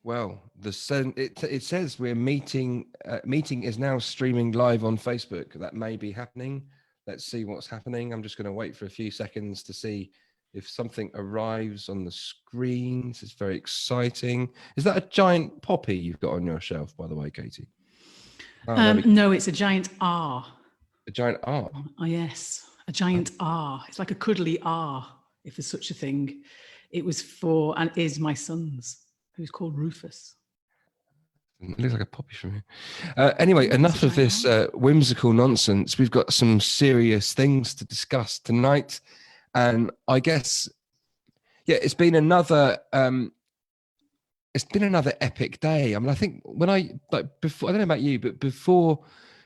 Well, it says we're meeting. Meeting is now streaming live on Facebook. That may be happening. Let's see what's happening. I'm just going to wait for a few seconds to see if something arrives on the screen. This is very exciting. Is that a giant poppy you've got on your shelf, by the way, Katie? Oh, no, it's a giant R. A giant R? Oh, yes, a giant R. It's like a cuddly R, if there's such a thing. It was for, and is my son's, who's called Rufus. It looks like a poppy from here. Anyway, enough of this whimsical nonsense. We've got some serious things to discuss tonight. And I guess, yeah, it's been another epic day. I mean, I think before, I don't know about you, but before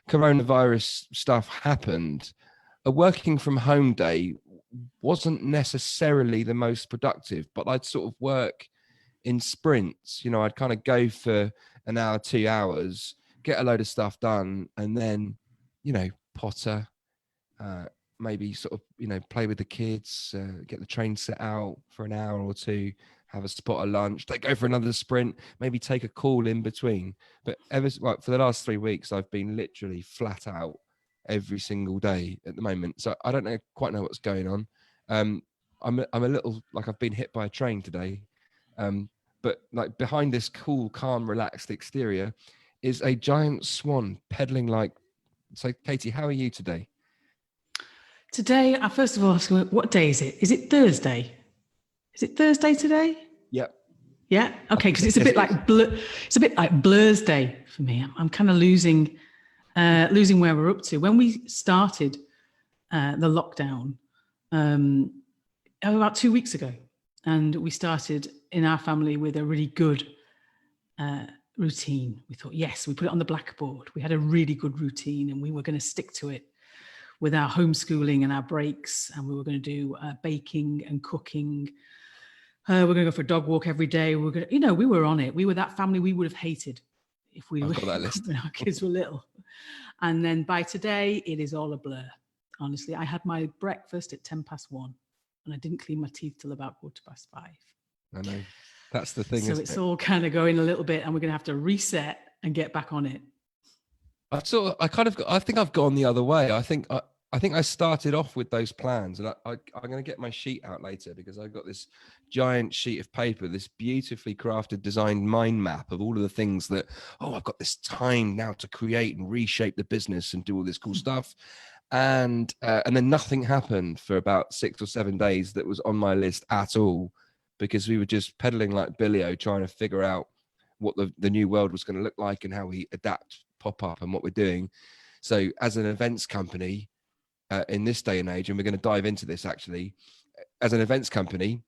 coronavirus stuff happened, a working from home day wasn't necessarily the most productive, but I'd sort of work in sprints. You know, I'd kind of go for an hour, 2 hours, get a load of stuff done, and then, you know, potter, maybe sort of, you know, play with the kids, get the train set out for an hour or two, have a spot of lunch, then go for another sprint, maybe take a call in between. But for the last 3 weeks, I've been literally flat out every single day at the moment. So I don't quite know what's going on. I'm a little like I've been hit by a train today. But like behind this cool, calm, relaxed exterior is a giant swan pedaling like. So, Katie, how are you today? Today, first of all, what day is it? Is it Thursday? Is it Thursday today? Yep. Yeah. Okay, because it's a bit like Blur's Day for me. I'm kind of losing where we're up to. When we started the lockdown about 2 weeks ago, and we started in our family with a really good routine. We thought, yes, we put it on the blackboard. We had a really good routine, and we were going to stick to it with our homeschooling and our breaks. And we were going to do baking and cooking. We're going to go for a dog walk every day. We're going to, you know, we were on it. We were that family we would have hated if we were, when our kids were little. And then by today, it is all a blur. Honestly, I had my breakfast at 1:10, and I didn't clean my teeth till about 5:15. I know. That's the thing. So it's all kind of going a little bit, and we're going to have to reset and get back on it. I think I've gone the other way. I think I started off with those plans, and I'm going to get my sheet out later because I've got this giant sheet of paper, this beautifully crafted, designed mind map of all of the things that, I've got this time now to create and reshape the business and do all this cool stuff. And then nothing happened for about 6 or 7 days that was on my list at all, because we were just pedaling like Billy-O, trying to figure out what the new world was going to look like and how we adapt PopUp and what we're doing. So as an events company, in this day and age, and we're going to dive into this actually, as an events company,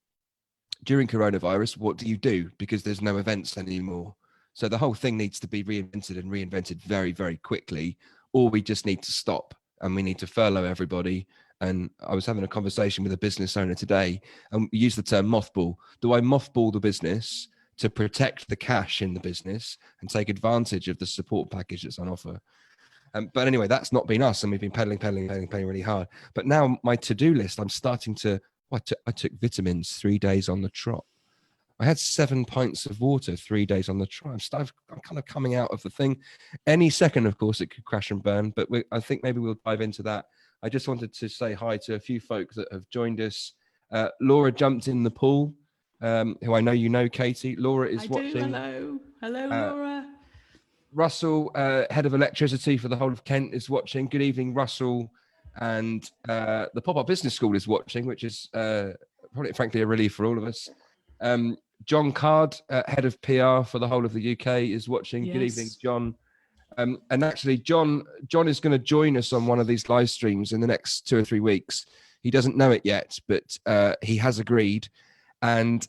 during coronavirus, what do you do? Because there's no events anymore. So the whole thing needs to be reinvented very, very quickly, or we just need to stop and we need to furlough everybody. And I was having a conversation with a business owner today, and we use the term mothball. Do I mothball the business to protect the cash in the business and take advantage of the support package that's on offer? But anyway, that's not been us, and we've been pedaling really hard. But now my to-do list, I'm starting to, I took vitamins 3 days on the trot. I had 7 pints of water 3 days on the trot. I'm kind of coming out of the thing. Any second, of course, it could crash and burn, but I think maybe we'll dive into that. I just wanted to say hi to a few folks that have joined us. Laura jumped in the pool, who I know you know, Katie. Laura is watching. Hello, Laura. Russell, head of electricity for the whole of Kent, is watching. Good evening, Russell. And the PopUp Business School is watching, which is probably, frankly, a relief for all of us. John Card, head of PR for the whole of the UK, is watching. Yes. Good evening, John. And actually, John is going to join us on one of these live streams in the next 2 or 3 weeks. He doesn't know it yet, but he has agreed. And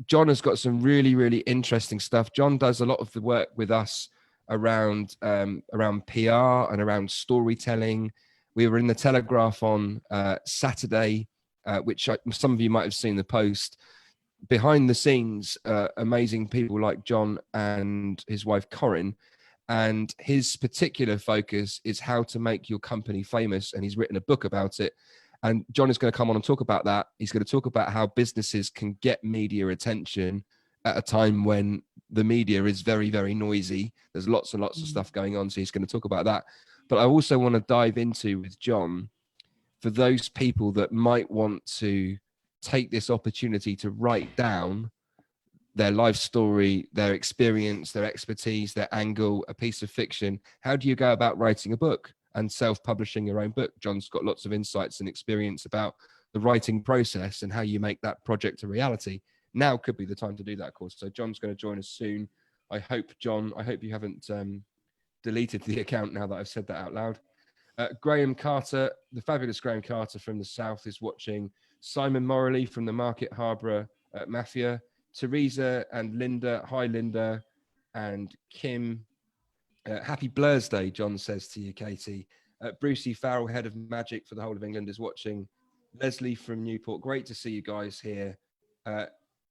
John has got some really, really interesting stuff. John does a lot of the work with us around PR and around storytelling. We were in the Telegraph on Saturday, which some of you might have seen the post. Behind the scenes, amazing people like John and his wife Corinne, and his particular focus is how to make your company famous, and he's written a book about it. And John is going to come on and talk about that. He's going to talk about how businesses can get media attention at a time when the media is very, very noisy. There's lots and lots of stuff going on. So he's going to talk about that. But I also want to dive into with John, for those people that might want to take this opportunity to write down their life story, their experience, their expertise, their angle, a piece of fiction. How do you go about writing a book and self-publishing your own book? John's got lots of insights and experience about the writing process and how you make that project a reality. Now could be the time to do that, of course. So John's going to join us soon. I hope, John, I hope you haven't deleted the account now that I've said that out loud. Graham Carter, the fabulous Graham Carter from the South is watching. Simon Morley from the Market Harborough Mafia. Teresa and Linda. Hi, Linda. And Kim. Happy Blur's Day, John says to you, Katie. Brucey Farrell, head of magic for the whole of England, is watching. Leslie from Newport. Great to see you guys here.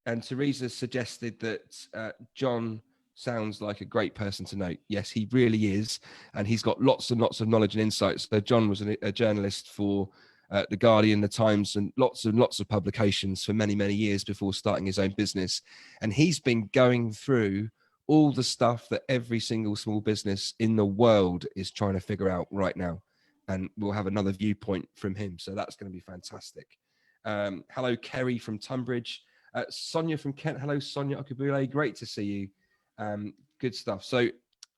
And Teresa suggested that John sounds like a great person to know. Yes, he really is. And he's got lots and lots of knowledge and insights. So John was a journalist for The Guardian, The Times, and lots of publications for many, many years before starting his own business. And he's been going through all the stuff that every single small business in the world is trying to figure out right now. And we'll have another viewpoint from him. So that's going to be fantastic. Hello, Kerry from Tunbridge. Sonia from Kent. Hello, Sonia Okabule. Great to see you. Good stuff. So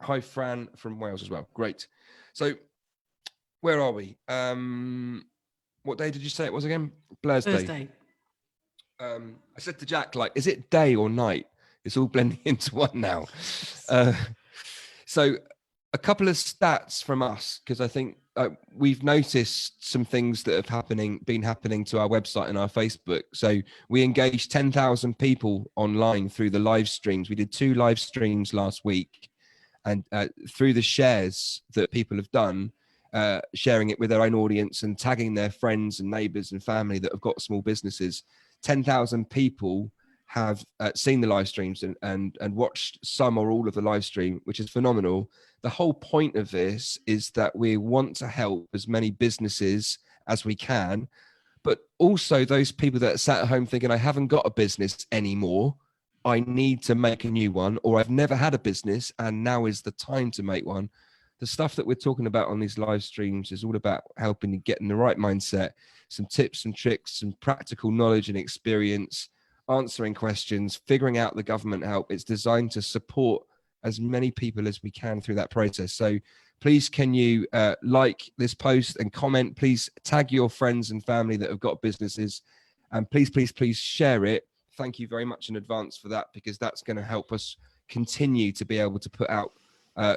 hi, Fran from Wales as well. Great. So where are we? What day did you say it was again? Blur's Thursday. Day. I said to Jack, like, is it day or night? It's all blending into one now. So a couple of stats from us, because I think we've noticed some things that have been happening to our website and our Facebook. So we engaged 10,000 people online through the live streams. We did 2 live streams last week, and through the shares that people have done, sharing it with their own audience and tagging their friends and neighbors and family that have got small businesses, 10,000 people have seen the live streams and watched some or all of the live stream, which is phenomenal. The whole point of this is that we want to help as many businesses as we can, but also those people that are sat at home thinking, I haven't got a business anymore, I need to make a new one, or I've never had a business and now is the time to make one. The stuff that we're talking about on these live streams is all about helping you get in the right mindset, some tips and tricks, some practical knowledge and experience, answering questions, figuring out the government help. It's designed to support as many people as we can through that process. So please, can you like this post and comment? Please tag your friends and family that have got businesses, and please, please, please share it. Thank you very much in advance for that, because that's going to help us continue to be able to put out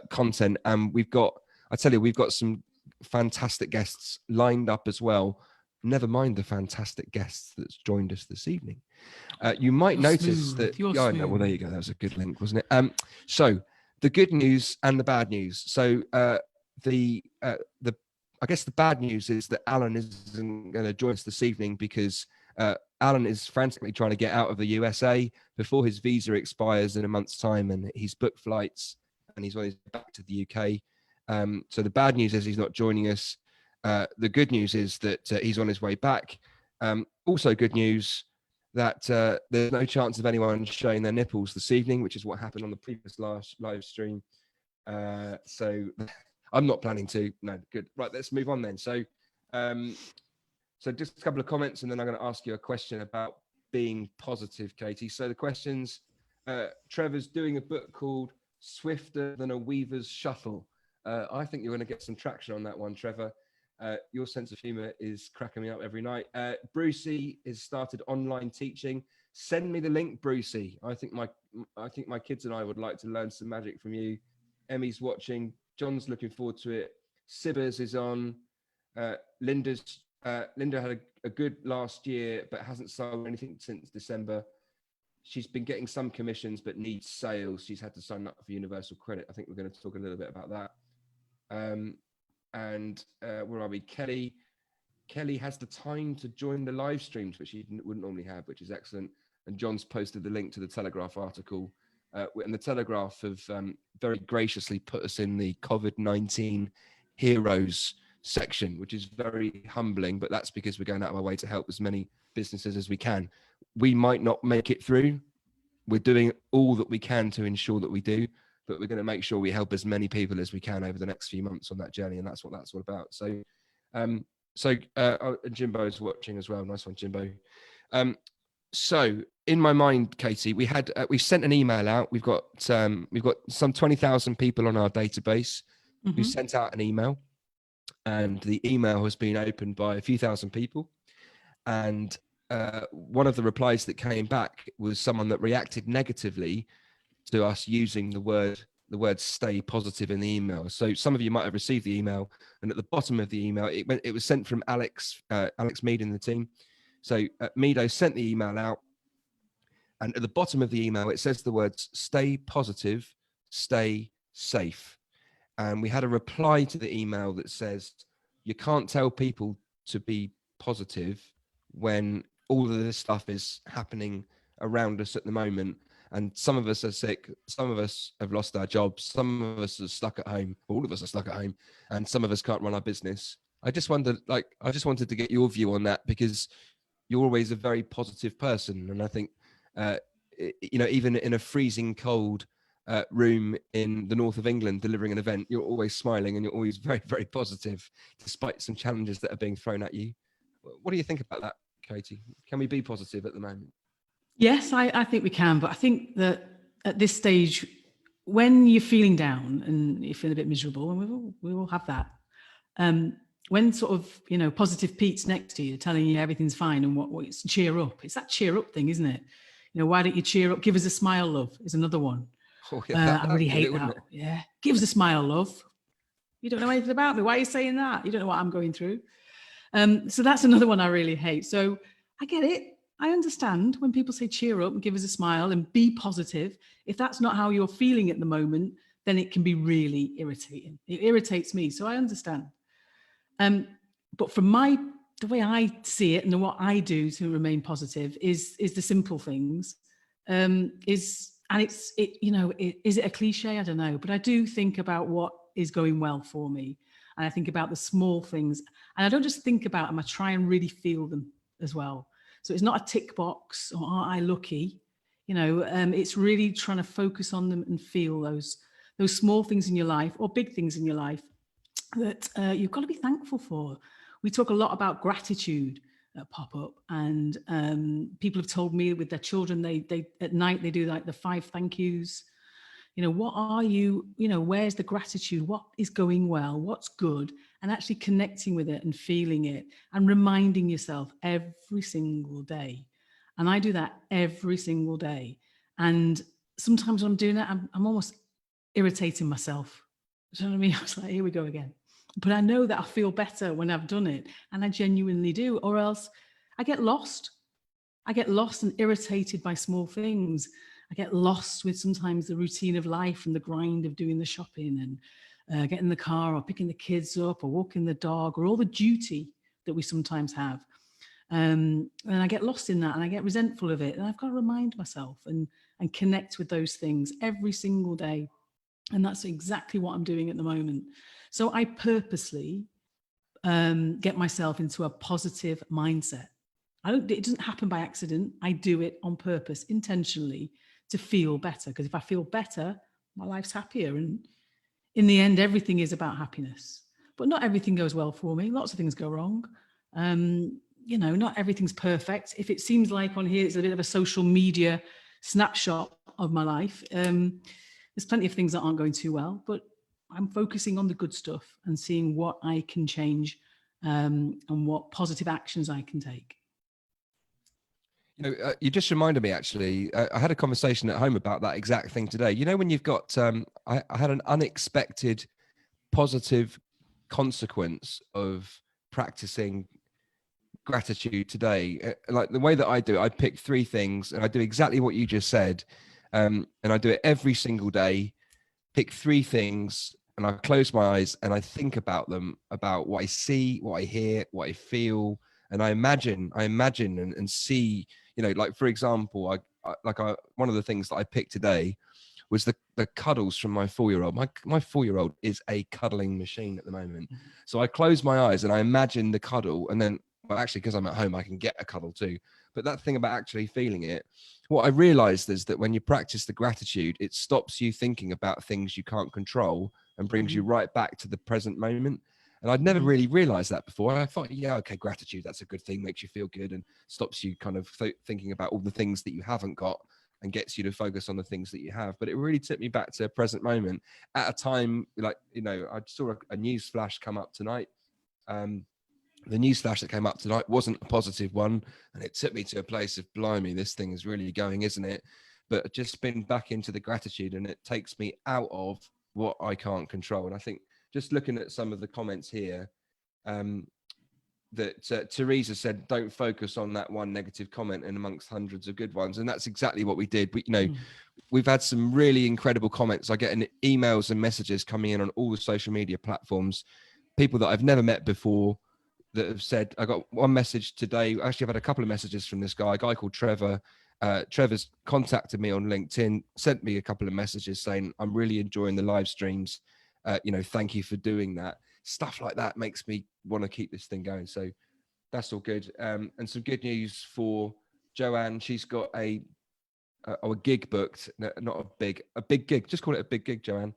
content. And we've got some fantastic guests lined up as well. Never mind the fantastic guests that's joined us this evening. You might notice that. Yeah, no, well, there you go. That was a good link, wasn't it? So the good news and the bad news. So I guess the bad news is that Alan isn't going to join us this evening, because Alan is frantically trying to get out of the USA before his visa expires in a month's time, and he's booked flights and he's on his way back to the UK. So the bad news is he's not joining us. The good news is that he's on his way back. Also good news that there's no chance of anyone showing their nipples this evening, which is what happened on the previous live stream. So I'm not planning to. No, good. Right, let's move on then. So just a couple of comments, and then I'm going to ask you a question about being positive, Katie. So the questions, Trevor's doing a book called Swifter Than a Weaver's Shuttle. I think you're going to get some traction on that one, Trevor. Your sense of humor is cracking me up every night. Brucey has started online teaching. Send me the link, Brucey. I think my kids and I would like to learn some magic from you. Emmy's watching. John's looking forward to it. Sibbers is on. Linda had a good last year, but hasn't sold anything since December. She's been getting some commissions, but needs sales. She's had to sign up for Universal Credit. I think we're going to talk a little bit about that. And where are we? Kelly has the time to join the live streams, which he wouldn't normally have, which is excellent. And John's posted the link to the Telegraph article. And the Telegraph have very graciously put us in the COVID-19 heroes section, which is very humbling, but that's because we're going out of our way to help as many businesses as we can. We might not make it through. We're doing all that we can to ensure that we do, but we're going to make sure we help as many people as we can over the next few months on that journey. And that's what that's all about. So, Jimbo is watching as well. Nice one, Jimbo. So in my mind, Katie, we've sent an email out. We've got some 20,000 people on our database. We sent out an email, and the email has been opened by a few thousand people. And one of the replies that came back was someone that reacted negatively to us using the word "stay positive" in the email. So some of you might have received the email, and at the bottom of the email, it was sent from Alex Mead in the team. So Mido sent the email out, and at the bottom of the email, it says the words "stay positive, stay safe." And we had a reply to the email that says, "You can't tell people to be positive when all of this stuff is happening around us at the moment. And some of us are sick. Some of us have lost our jobs. Some of us are stuck at home. All of us are stuck at home. And some of us can't run our business." I just wanted to get your view on that, because you're always a very positive person. And I think, even in a freezing cold room in the north of England delivering an event, you're always smiling and you're always very, very positive, despite some challenges that are being thrown at you. What do you think about that, Katie? Can we be positive at the moment? Yes, I think we can. But I think that at this stage, when you're feeling down and you feel a bit miserable, and we all have that, when sort of, positive Pete's next to you telling you everything's fine and what's cheer up, it's that cheer up thing, isn't it? Why don't you cheer up? Give us a smile, love, is another one. Oh, yeah, I really hate that. Yeah. Give us a smile, love. You don't know anything about me. Why are you saying that? You don't know what I'm going through. So that's another one I really hate. So I get it. I understand when people say cheer up and give us a smile and be positive. If that's not how you're feeling at the moment, then it can be really irritating. It irritates me. So I understand. But from the way I see it and what I do to remain positive is the simple things. Is it a cliche? I don't know, but I do think about what is going well for me. And I think about the small things, and I don't just think about them, I try and really feel them as well. So it's not a tick box or aren't I lucky? It's really trying to focus on them and feel those small things in your life or big things in your life that you've got to be thankful for. We talk a lot about gratitude at PopUp, and people have told me with their children, they at night they do like the 5 thank yous. What are you, where's the gratitude? What is going well? What's good? And actually connecting with it and feeling it and reminding yourself every single day. And I do that every single day. And sometimes when I'm doing that, I'm almost irritating myself. Do you know what I mean? I was like, here we go again. But I know that I feel better when I've done it. And I genuinely do. Or else I get lost. I get lost and irritated by small things. I get lost with sometimes the routine of life and the grind of doing the shopping and getting in the car or picking the kids up or walking the dog or all the duty that we sometimes have. And I get lost in that and I get resentful of it. And I've got to remind myself and connect with those things every single day. And that's exactly what I'm doing at the moment. So I purposely get myself into a positive mindset. It doesn't happen by accident. I do it on purpose, intentionally, to feel better. Because if I feel better, my life's happier. And in the end, everything is about happiness. But not everything goes well for me. Lots of things go wrong. Not everything's perfect. If it seems like on here it's a bit of a social media snapshot of my life, there's plenty of things that aren't going too well. But I'm focusing on the good stuff and seeing what I can change and what positive actions I can take. You just reminded me, actually, I had a conversation at home about that exact thing today. When you've got, I had an unexpected positive consequence of practicing gratitude today. Like the way that I do it, I pick 3 things and I do exactly what you just said. And I do it every single day, pick 3 things and I close my eyes and I think about them, about what I see, what I hear, what I feel. And I imagine and see, like, for example, one of the things that I picked today was the cuddles from my 4-year-old. My 4-year-old is a cuddling machine at the moment. So I close my eyes and I imagine the cuddle, and then, well, actually, because I'm at home, I can get a cuddle too. But that thing about actually feeling it, what I realized is that when you practice the gratitude, it stops you thinking about things you can't control and brings you right back to the present moment. And I'd never really realized that before. I thought, yeah, okay, gratitude, that's a good thing, makes you feel good and stops you kind of thinking about all the things that you haven't got and gets you to focus on the things that you have. But it really took me back to a present moment at a time, like, you know, I saw a news flash come up tonight. The news flash that came up tonight wasn't a positive one. And it took me to a place of, blimey, this thing is really going, isn't it? But just been back into the gratitude, and it takes me out of what I can't control. And I think just looking at some of the comments here, that Teresa said, don't focus on that one negative comment and amongst hundreds of good ones. And that's exactly what we did. We, you know, we've had some really incredible comments. I get emails and messages coming in on all the social media platforms, people that I've never met before that have said, I got one message today. Actually, I've had a couple of messages from this guy, a guy called Trevor. Trevor's contacted me on LinkedIn, sent me a couple of messages saying, I'm really enjoying the live streams. You know, thank you for doing that. Stuff like that makes me want to keep this thing going. So that's all good. And some good news for Joanne. She's got a gig booked, not a big gig. Just call it a big gig, Joanne,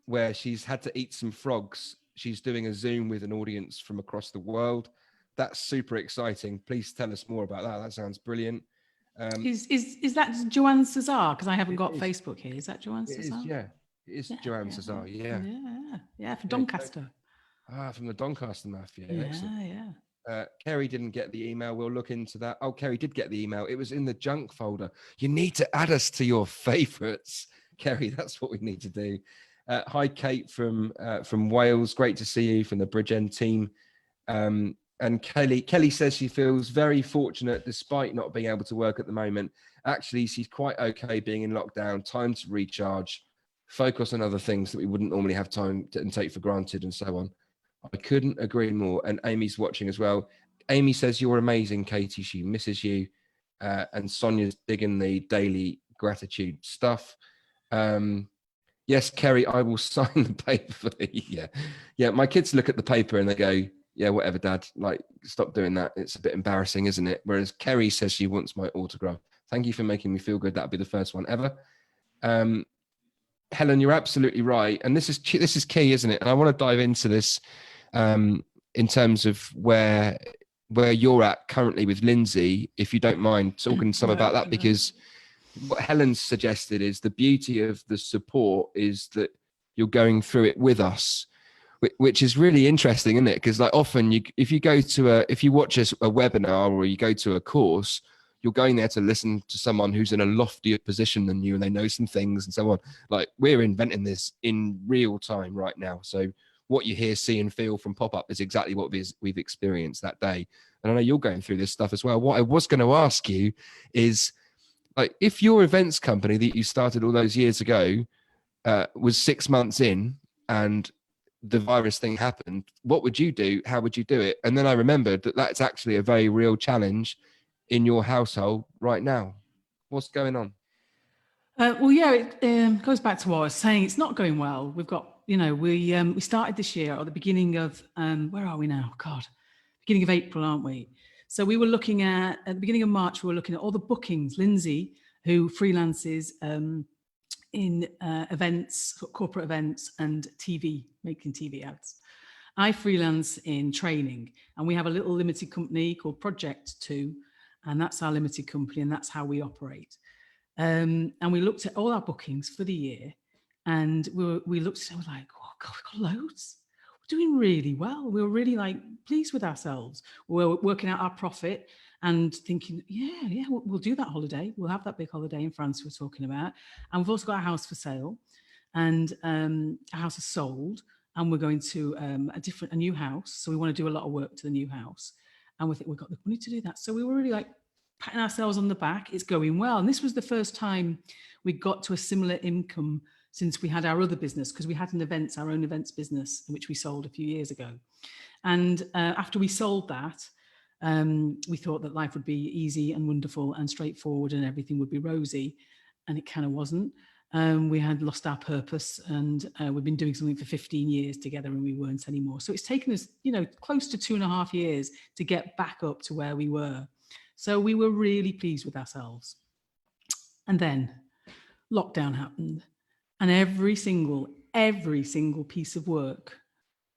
where she's had to eat some frogs. She's doing a Zoom with an audience from across the world. That's super exciting. Please tell us more about that. That sounds brilliant. Is that Joanne Cesar? Because I haven't got Facebook here. Is that Joanne Cesar? Yeah. It is Joanne Cesar, yeah, from Doncaster. From the Doncaster Mafia. Yeah. Kerry didn't get the email. We'll look into that. Oh, Kerry did get the email. It was in the junk folder. You need to add us to your favorites, Kerry. That's what we need to do. Hi, Kate from Wales. Great to see you from the Bridgend team. And Kelly says she feels very fortunate despite not being able to work at the moment. Actually, she's quite okay being in lockdown. Time to recharge. Focus on other things that we wouldn't normally have time to and take for granted and so on. I couldn't agree more. And Amy's watching as well. Amy says, you're amazing, Katie. She misses you. And Sonia's digging the daily gratitude stuff. Yes, Kerry, I will sign the paper for you. Yeah. My kids look at the paper and they go, yeah, whatever, Dad. Like, stop doing that. It's a bit embarrassing, isn't it? Whereas Kerry says she wants my autograph. Thank you for making me feel good. That'll be the first one ever. Helen, you're absolutely right. And this is key, isn't it? And I want to dive into this in terms of where you're at currently with Lindsay, if you don't mind talking some about that, because what Helen's suggested is the beauty of the support is that you're going through it with us, which is really interesting, isn't it? Because like often if you watch a webinar or you go to a course, you're going there to listen to someone who's in a loftier position than you and they know some things and so on. Like, we're inventing this in real time right now. So what you hear, see and feel from PopUp is exactly what we've experienced that day. And I know you're going through this stuff as well. What I was going to ask you is, like, if your events company that you started all those years ago was 6 months in and the virus thing happened, what would you do? How would you do it? And then I remembered that that's actually a very real challenge in your household right now. What's going on? It goes back to what I was saying. It's not going well. We've got, we started this year at the beginning of, where are we now? God, beginning of April, aren't we? So we were looking at the beginning of March, we were looking at all the bookings. Lindsay, who freelances in events, corporate events and TV, making TV ads. I freelance in training, and we have a little limited company called Project 2, and that's our limited company, and that's how we operate. And we looked at all our bookings for the year, and we looked at it, we're like, oh God, we've got loads. We're doing really well. We were really pleased with ourselves. We were working out our profit and thinking, yeah, we'll do that holiday. We'll have that big holiday in France we're talking about. And we've also got a house for sale, and our house is sold, and we're going to a new house. So we want to do a lot of work to the new house, and we think we've got the money to do that. So we were really patting ourselves on the back. It's going well. And this was the first time we got to a similar income since we had our other business, because we had our own events business, which we sold a few years ago. And after we sold that, we thought that life would be easy and wonderful and straightforward and everything would be rosy. and it kind of wasn't. We had lost our purpose, and we've been doing something for 15 years together, and we weren't anymore. So it's taken us, close to 2.5 years to get back up to where we were. So we were really pleased with ourselves. And then lockdown happened, and every single piece of work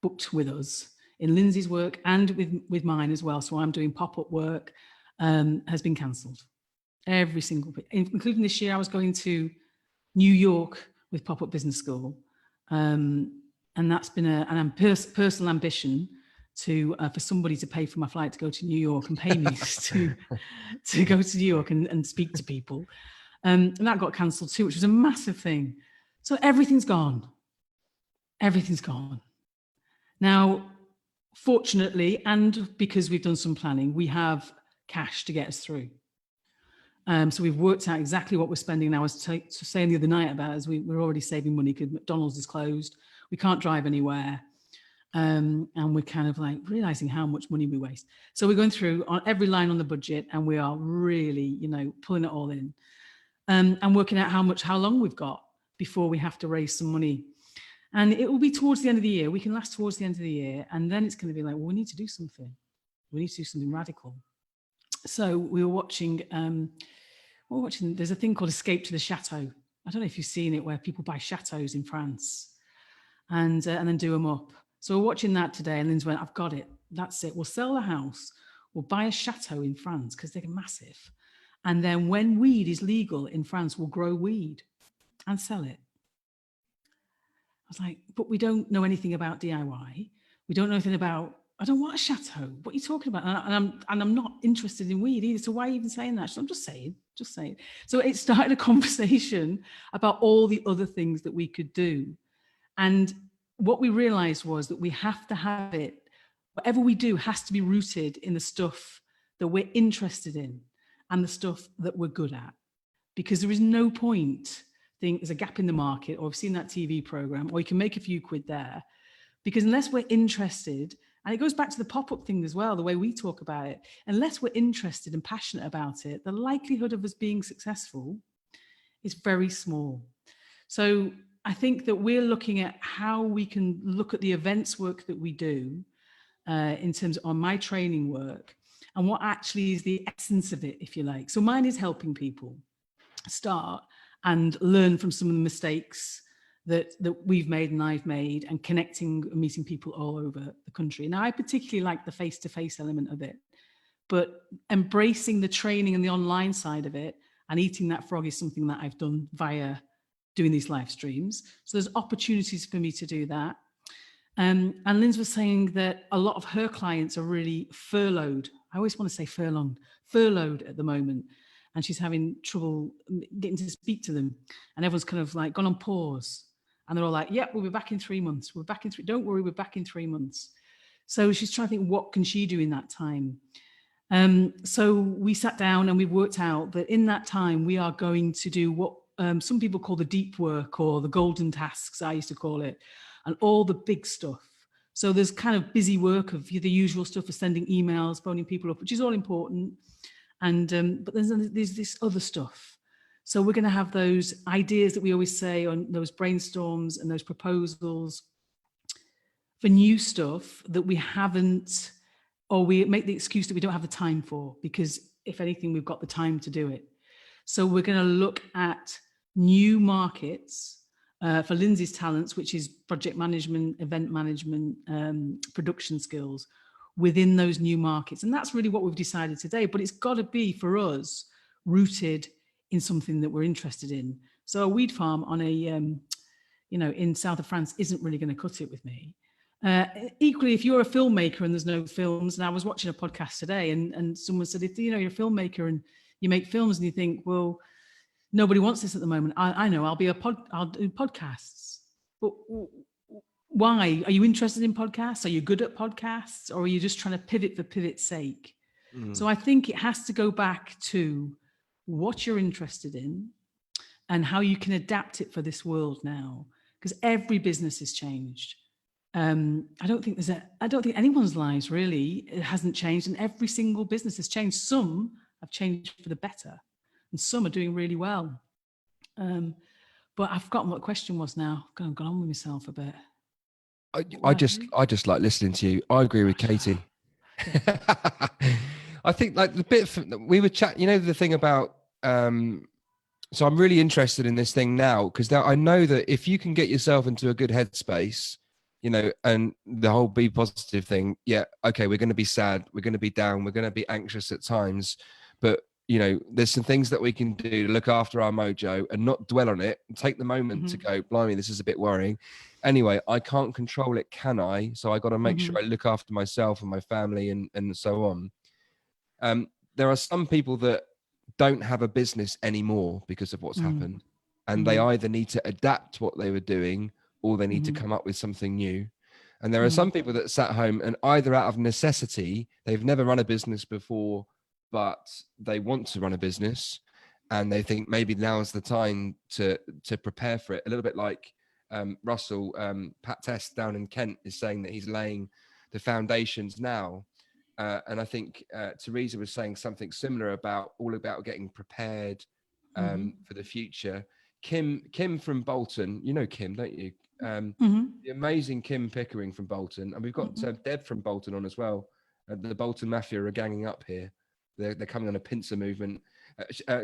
booked with us, in Lindsay's work and with mine as well, so I'm doing pop-up work, has been cancelled. Every single bit, including this year. I was going to New York with PopUp Business School, and that's been an personal ambition to for somebody to pay for my flight to go to New York and pay me to go to New York and speak to people, and that got cancelled too, which was a massive thing. So everything's gone. Everything's gone. Now, fortunately, and because we've done some planning, we have cash to get us through. So we've worked out exactly what we're spending now. I was saying the other night about as we're already saving money because McDonald's is closed. We can't drive anywhere. And we're kind of like realizing how much money we waste. So we're going through on every line on the budget, and we are really, pulling it all in, and working out how long we've got before we have to raise some money. And it will be towards the end of the year. We can last towards the end of the year. And then it's going to be like, well, we need to do something. We need to do something radical. So we were watching, there's a thing called Escape to the Chateau. I don't know if you've seen it, where people buy chateaux in France and then do them up. So we're watching that today, and Lynn's went, I've got it. That's it. We'll sell the house. We'll buy a chateau in France because they're massive. And then when weed is legal in France, we'll grow weed and sell it. I was like, but we don't know anything about DIY. We don't know anything about, I don't want a chateau. What are you talking about? And I'm not interested in weed either. So why are you even saying that? So I'm just saying. So it started a conversation about all the other things that we could do. And what we realized was that we have to have it, whatever we do has to be rooted in the stuff that we're interested in and the stuff that we're good at. Because there is no point thinking there's a gap in the market, or I've seen that TV program, or you can make a few quid there. Because unless we're interested, and it goes back to the pop-up thing as well, the way we talk about it, unless we're interested and passionate about it, the likelihood of us being successful is very small. So I think that we're looking at how we can look at the events work that we do in terms of my training work, and what actually is the essence of it, if you like. So mine is helping people start and learn from some of the mistakes that we've made and I've made, and connecting and meeting people all over the country. Now, I particularly like the face-to-face element of it, but embracing the training and the online side of it and eating that frog is something that I've done via doing these live streams. So there's opportunities for me to do that. And Lynn's was saying that a lot of her clients are really furloughed. I always want to say furloughed at the moment. And she's having trouble getting to speak to them. And everyone's kind of like gone on pause. And they're all like, yep, we'll be back in 3 months. Don't worry, we're back in 3 months. So she's trying to think, what can she do in that time? So we sat down and we worked out that in that time, we are going to do what some people call the deep work, or the golden tasks, I used to call it, and all the big stuff. So there's kind of busy work of the usual stuff of sending emails, phoning people up, which is all important. And but there's this other stuff. So we're going to have those ideas that we always say, on those brainstorms and those proposals for new stuff that we haven't, or we make the excuse that we don't have the time for, because if anything, we've got the time to do it. So we're going to look at new markets for Lindsay's talents, which is project management, event management, production skills within those new markets. And that's really what we've decided today, but it's got to be, for us, rooted in something that we're interested in. So a weed farm on a, in south of France isn't really going to cut it with me. Equally, if you're a filmmaker and there's no films, and I was watching a podcast today and someone said, if you're a filmmaker and you make films and you think, well, nobody wants this at the moment. I know, I'll do podcasts. But why? Are you interested in podcasts? Are you good at podcasts? Or are you just trying to pivot for pivot's sake? So I think it has to go back to what you're interested in and how you can adapt it for this world now, because every business has changed. I don't think anyone's lives really, it hasn't changed, and every single business has changed. Some have changed for the better, and some are doing really well. But I've forgotten what the question was now. I've gone on with myself a bit. I just like listening to you. I agree with Katie. I think like the bit we were chatting, you know, the thing about, so I'm really interested in this thing now, because now I know that if you can get yourself into a good headspace, you know, and the whole be positive thing, yeah, okay, we're going to be sad, we're going to be down, we're going to be anxious at times, but you know, there's some things that we can do to look after our mojo and not dwell on it and take the moment to go, blimey, this is a bit worrying. Anyway, I can't control it, can I? So I got to make sure I look after myself and my family and so on. There are some people that don't have a business anymore because of what's happened. And they either need to adapt what they were doing or they need to come up with something new. And there are some people that sat home and either out of necessity, they've never run a business before, but they want to run a business and they think maybe now's the time to prepare for it. A little bit like Russell, Pat Test down in Kent is saying that he's laying the foundations now. And I think Teresa was saying something similar about getting prepared for the future. Kim from Bolton, you know Kim, don't you? The amazing Kim Pickering from Bolton, and we've got Deb from Bolton on as well. The Bolton Mafia are ganging up here. They're coming on a pincer movement.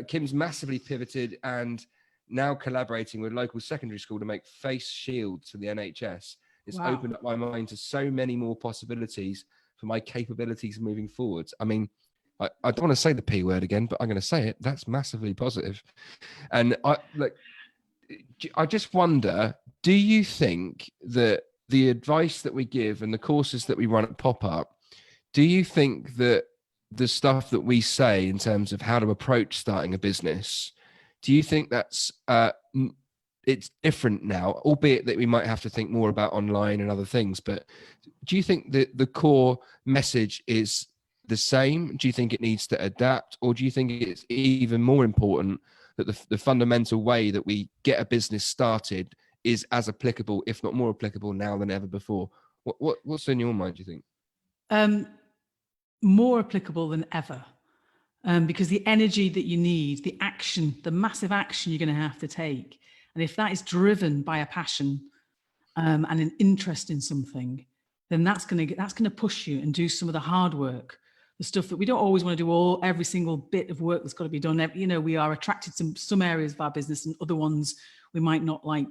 Kim's massively pivoted and now collaborating with local secondary school to make face shields for the NHS. It's opened up my mind to so many more possibilities for my capabilities moving forwards. I mean, I don't want to say the P word again, but I'm going to say it. That's massively positive. And I just wonder, do you think that the advice that we give and the courses that we run at PopUp, do you think that the stuff that we say in terms of how to approach starting a business, do you think that's it's different now, albeit that we might have to think more about online and other things, but do you think that the core message is the same? Do you think it needs to adapt, or do you think it's even more important that the fundamental way that we get a business started is as applicable, if not more applicable now than ever before? What's in your mind, do you think? More applicable than ever, because the energy that you need, the action, the massive action you're going to have to take, and if that is driven by a passion and an interest in something, then that's going to push you and do some of the hard work, the stuff that we don't always want to do, every single bit of work that's got to be done. You know, we are attracted to some areas of our business and other ones we might not like.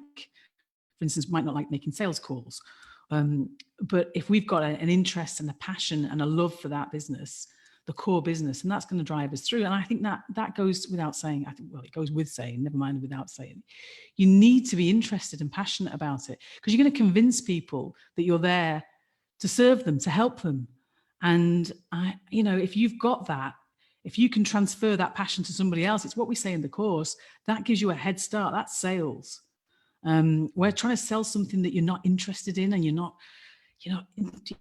For instance, might not like making sales calls. But if we've got an interest and a passion and a love for that business, the core business, and that's going to drive us through. And I think that goes without saying. I think, well, it goes with saying, never mind without saying. You need to be interested and passionate about it, because you're going to convince people that you're there to serve them, to help them. And you know, if you've got that, if you can transfer that passion to somebody else, it's what we say in the course, that gives you a head start. That's sales. We're trying to sell something that you're not interested in, and you don't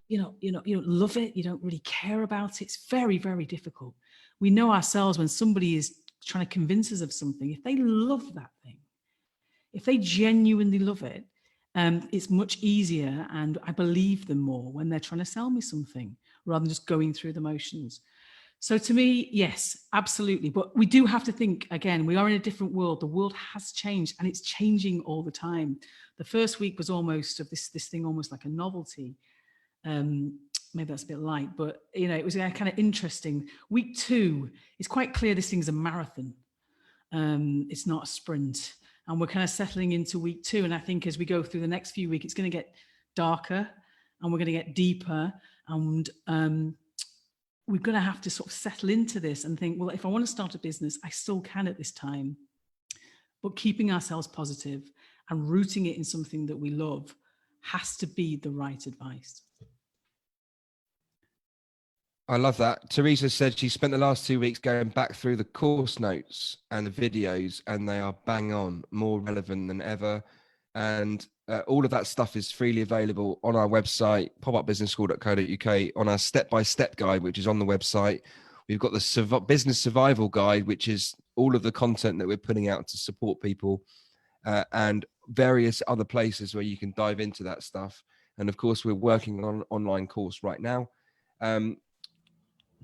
love it. You don't really care about it. It's very, very difficult. We know ourselves when somebody is trying to convince us of something. If they love that thing, if they genuinely love it, it's much easier, and I believe them more when they're trying to sell me something rather than just going through the motions. So to me, yes, absolutely. But we do have to think, again, we are in a different world. The world has changed, and it's changing all the time. The first week was almost of this thing, almost like a novelty. Maybe that's a bit light, but you know, it was kind of interesting. Week 2, it's quite clear this thing's a marathon. It's not a sprint. And we're kind of settling into week 2. And I think as we go through the next few weeks, it's going to get darker and we're going to get deeper. And we're going to have to sort of settle into this and think, well, if I want to start a business, I still can at this time. But keeping ourselves positive and rooting it in something that we love has to be the right advice. I love that. Teresa said she spent the last 2 weeks going back through the course notes and the videos, and they are bang on, more relevant than ever. And all of that stuff is freely available on our website, popupbusinessschool.co.uk, on our step-by-step guide, which is on the website. We've got the business survival guide, which is all of the content that we're putting out to support people, and various other places where you can dive into that stuff. And of course, we're working on an online course right now.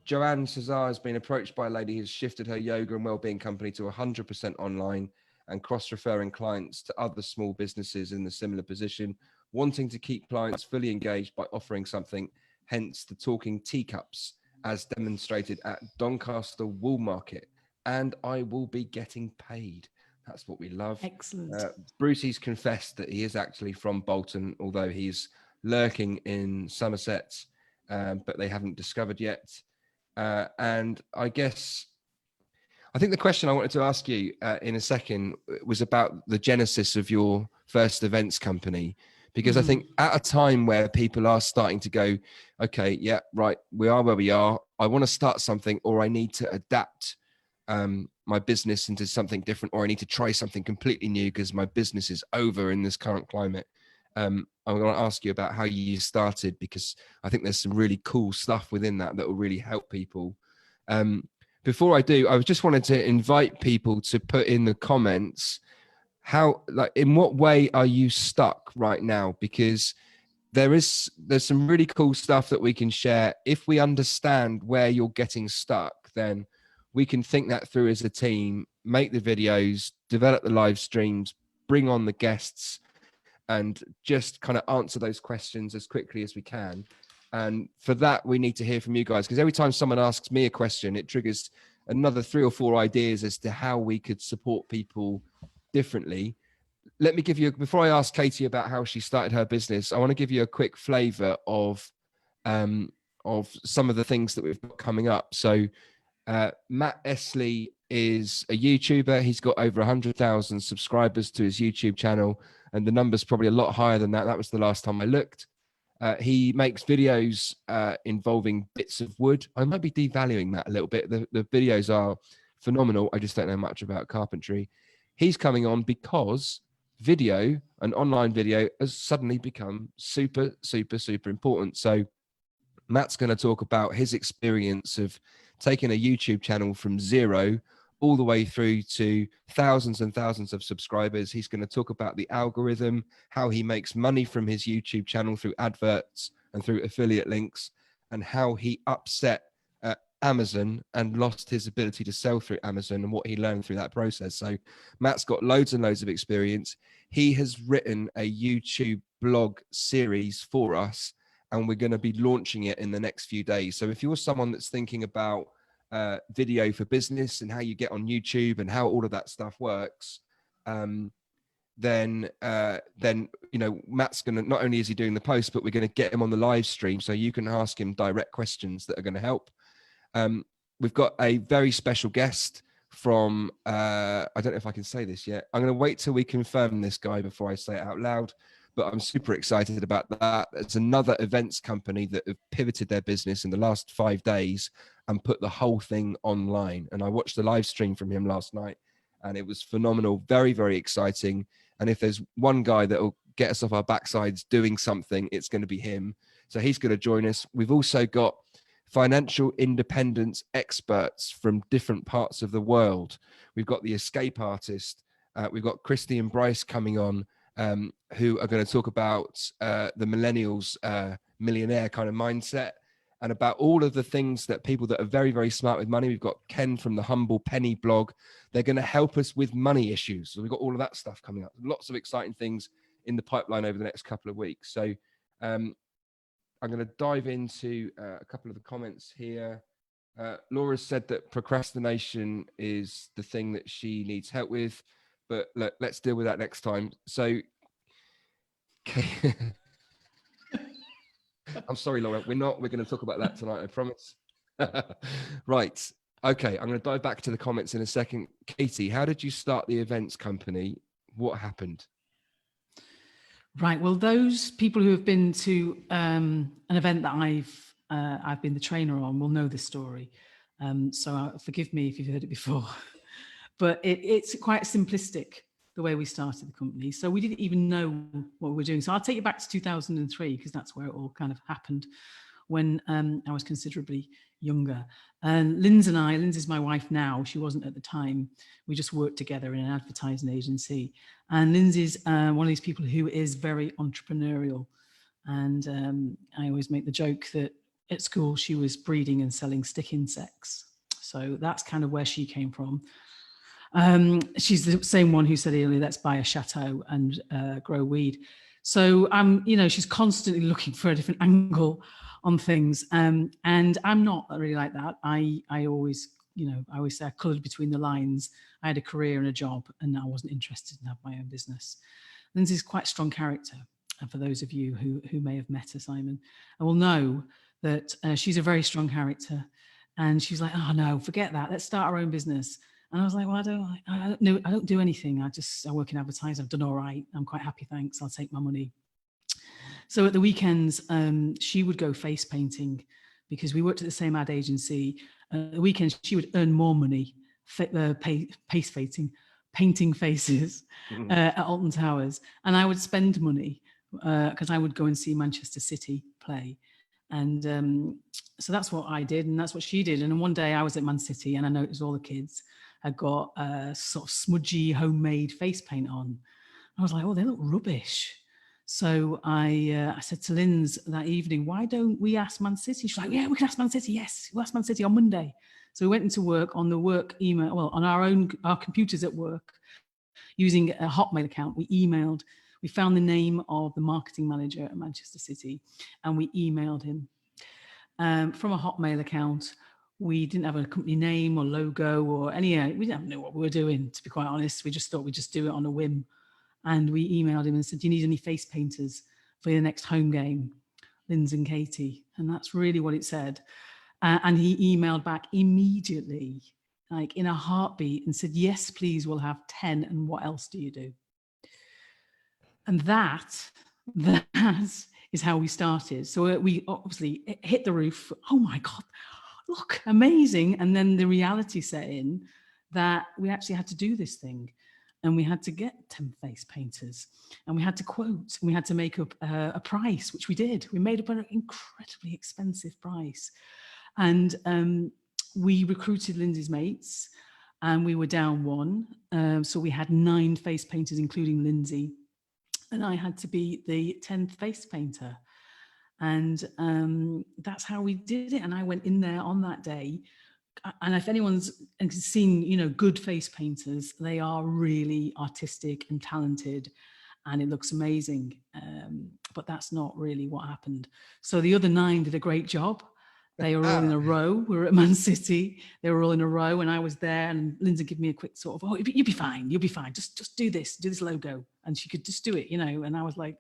Joanne Cesar has been approached by a lady who's shifted her yoga and wellbeing company to 100% online. and cross-referring clients to other small businesses in a similar position, wanting to keep clients fully engaged by offering something, hence the talking teacups, as demonstrated at Doncaster Wool Market. And I will be getting paid. That's what we love. Excellent. Brucey's confessed that he is actually from Bolton, although he's lurking in Somerset, but they haven't discovered yet. And I think the question I wanted to ask you in a second was about the genesis of your first events company, because I think at a time where people are starting to go, okay, yeah, right, we are where we are. I want to start something, or I need to adapt my business into something different, or I need to try something completely new because my business is over in this current climate. I'm going to ask you about how you started, because I think there's some really cool stuff within that will really help people. Before I do, I just wanted to invite people to put in the comments in what way are you stuck right now? Because there's some really cool stuff that we can share. If we understand where you're getting stuck, then we can think that through as a team, make the videos, develop the live streams, bring on the guests, and just kind of answer those questions as quickly as we can. And for that, we need to hear from you guys, because every time someone asks me a question, it triggers another 3 or 4 ideas as to how we could support people differently. Let me give you, before I ask Katie about how she started her business, I want to give you a quick flavor of some of the things that we've got coming up. So Matt Esley is a YouTuber. He's got over 100,000 subscribers to his YouTube channel, and the number's probably a lot higher than that. That was the last time I looked. He makes videos involving bits of wood. I might be devaluing that a little bit. The videos are phenomenal. I just don't know much about carpentry. He's coming on because video and online video has suddenly become super, super, super important. So Matt's going to talk about his experience of taking a YouTube channel from 0 all the way through to thousands and thousands of subscribers. He's going to talk about the algorithm, how he makes money from his YouTube channel through adverts and through affiliate links, and how he upset Amazon and lost his ability to sell through Amazon, and what he learned through that process. So Matt's got loads and loads of experience. He has written a YouTube blog series for us, and we're going to be launching it in the next few days. So if you're someone that's thinking about video for business and how you get on YouTube and how all of that stuff works, then you know, Matt's going to, not only is he doing the post, but we're going to get him on the live stream so you can ask him direct questions that are going to help. We've got a very special guest from I don't know if I can say this yet. I'm going to wait till we confirm this guy before I say it out loud, but I'm super excited about that. It's another events company that have pivoted their business in the last 5 days and put the whole thing online. And I watched the live stream from him last night, and it was phenomenal. Very, very exciting. And if there's one guy that will get us off our backsides doing something, it's going to be him. So he's going to join us. We've also got financial independence experts from different parts of the world. We've got the escape artist. We've got Christy and Bryce coming on, who are going to talk about the millennials millionaire kind of mindset, and about all of the things that people that are very, very smart with money. We've got Ken from the Humble Penny blog. They're going to help us with money issues. So we've got all of that stuff coming up. Lots of exciting things in the pipeline over the next couple of weeks. So I'm going to dive into a couple of the comments here. Laura said that procrastination is the thing that she needs help with, but let's deal with that next time. So I'm sorry, Laura, we're going to talk about that tonight, I promise. Right. Okay. I'm going to dive back to the comments in a second. Katie, how did you start the events company? What happened? Right. Well, those people who have been to an event that I've been the trainer on will know this story. So forgive me if you've heard it before, but it's quite simplistic, the way we started the company. So we didn't even know what we were doing. So I'll take you back to 2003, because that's where it all kind of happened, when I was considerably younger. And Lindsay's my wife now. She wasn't at the time. We just worked together in an advertising agency. And Lindsay's one of these people who is very entrepreneurial. And I always make the joke that at school she was breeding and selling stick insects. So that's kind of where she came from. She's the same one who said earlier, let's buy a chateau and grow weed. So she's constantly looking for a different angle on things. And I'm not really like that. I always say I coloured between the lines. I had a career and a job, and I wasn't interested in having my own business. Lindsay's quite a strong character. And for those of you who may have met her, Simon, I will know that she's a very strong character. And she's like, oh no, forget that. Let's start our own business. And I was like, well, I don't do anything. I work in advertising. I've done all right. I'm quite happy, thanks. I'll take my money. So at the weekends, she would go face painting because we worked at the same ad agency. At the weekends, she would earn more money painting faces at Alton Towers. And I would spend money because I would go and see Manchester City play. And so that's what I did, and that's what she did. And then one day I was at Man City and I noticed all the kids had got a sort of smudgy homemade face paint on. I was like, oh, they look rubbish. So I said to Linz that evening, why don't we ask Man City? She's like, yeah, we can ask Man City. Yes, we'll ask Man City on Monday. So we went into work on the work email, well, on our computers at work, using a Hotmail account. We found the name of the marketing manager at Manchester City, and we emailed him from a Hotmail account. We didn't have a company name or logo or any, we didn't know what we were doing, to be quite honest. We just thought we'd just do it on a whim. And we emailed him and said, do you need any face painters for your next home game? Linz and Katie. And that's really what it said. And he emailed back immediately, like in a heartbeat, and said, yes, please, we'll have 10. And what else do you do? And that is how we started. So we obviously hit the roof. Oh my God, look, amazing. And then the reality set in that we actually had to do this thing. And we had to get 10 face painters, and we had to quote, and we had to make up a price, which we did. We made up an incredibly expensive price. And we recruited Lindsay's mates, and we were down one. So we had 9 face painters, including Lindsay. And I had to be the 10th face painter. And that's how we did it. And I went in there on that day. And if anyone's seen, good face painters, they are really artistic and talented, and it looks amazing. But that's not really what happened. So the other 9 did a great job. They were all in a row. We were at Man City. They were all in a row, and I was there. And Lindsay gave me a quick sort of, oh, you'll be fine. You'll be fine. Just do this logo, and she could just do it, And I was like,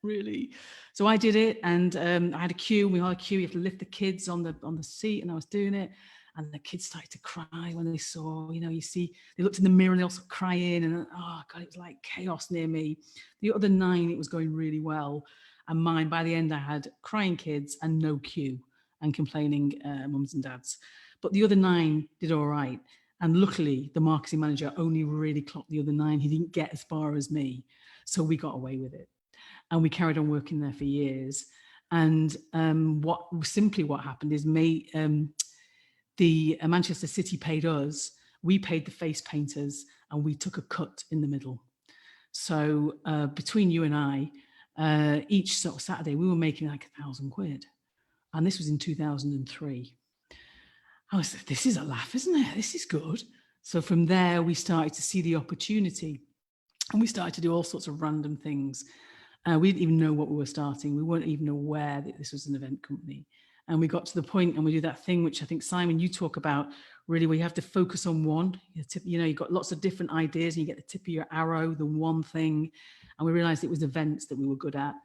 really? So I did it, and I had a queue. We had a queue. You have to lift the kids on the seat, and I was doing it. And the kids started to cry when they saw, they looked in the mirror and they all started crying. And oh God, it was like chaos near me. The other 9, it was going really well. And mine, by the end, I had crying kids and no queue and complaining mums and dads. But the other 9 did all right. And luckily, the marketing manager only really clocked the other 9. He didn't get as far as me. So we got away with it. And we carried on working there for years. And what happened is the Manchester City paid us, we paid the face painters, and we took a cut in the middle. So between you and I, each sort of Saturday, we were making like £1,000. And this was in 2003. I was like, this is a laugh, isn't it? This is good. So from there, we started to see the opportunity, and we started to do all sorts of random things. We didn't even know what we wwere starting. We weren't even aware that this was an event company. And we got to the point, and we do that thing, which I think, Simon, you talk about, really, where you have to focus on one. You've got lots of different ideas, and you get the tip of your arrow, the one thing. And we realized it was events that we were good at.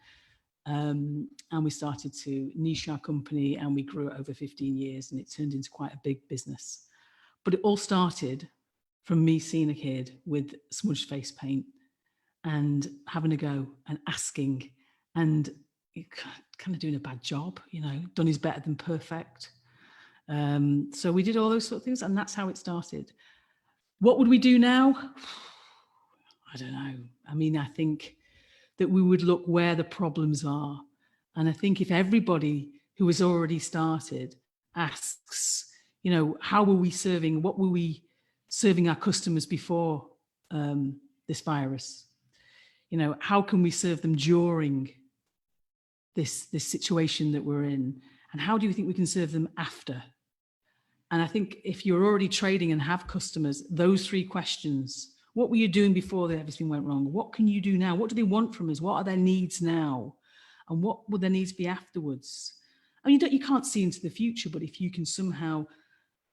And we started to niche our company, and we grew it over 15 years, and it turned into quite a big business. But it all started from me seeing a kid with smudged face paint and having a go and asking, and kind of doing a bad job, done is better than perfect. So we did all those sort of things, and that's how it started. What would we do now? I don't know. I mean, I think that we would look where the problems are. And I think if everybody who has already started asks, how were we serving, what were we serving our customers before this virus? How can we serve them during this situation that we're in, and how do you think we can serve them after? And I think if you're already trading and have customers, those 3 questions: what were you doing before everything went wrong? What can you do now? What do they want from us? What are their needs now? And what would their needs be afterwards? I mean, you can't see into the future, but if you can somehow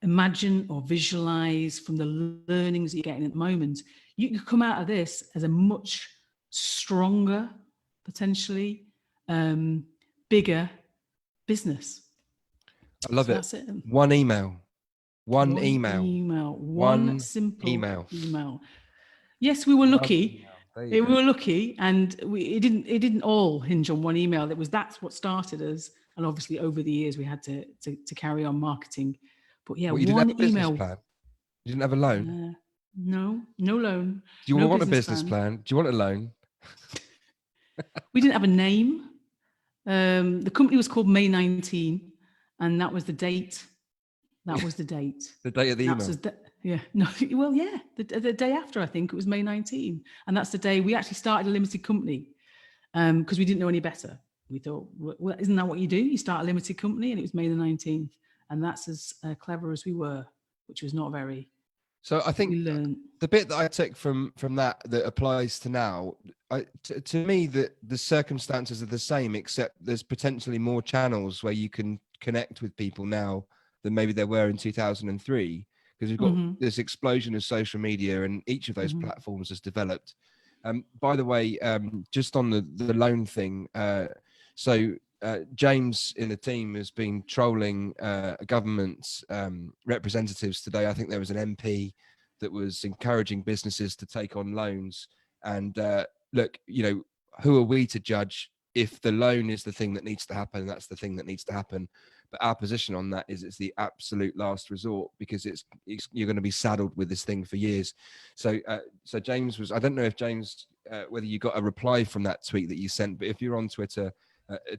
imagine or visualize from the learnings that you're getting at the moment, you can come out of this as a much stronger, potentially bigger business. I love So it. that's it. One email. One simple email. Yes, we were lucky. We were lucky, and it didn't all hinge on one email. That's what started us, and obviously over the years we had to carry on marketing. But yeah, you one didn't have a email. Business plan? You didn't have a loan? No loan. Do you want a business plan? Do you want a loan? We didn't have a name. The company was called May 19, and that was the date. That was the date. The date of the email. The day after, I think it was May 19, and that's the day we actually started a limited company, because we didn't know any better. We thought, well, isn't that what you do? You start a limited company, and it was May the 19th, and that's as clever as we were, which was not very. So I think the bit that I took from that applies to now, to me, the circumstances are the same, except there's potentially more channels where you can connect with people now than maybe there were in 2003, because we've got this explosion of social media, and each of those platforms has developed. By the way, just on the loan thing, James in the team has been trolling government representatives today. I think there was an MP that was encouraging businesses to take on loans. And look, who are we to judge if the loan is the thing that needs to happen? That's the thing that needs to happen. But our position on that is it's the absolute last resort, because you're going to be saddled with this thing for years. So James was, I don't know if James, whether you got a reply from that tweet that you sent, but if you're on Twitter,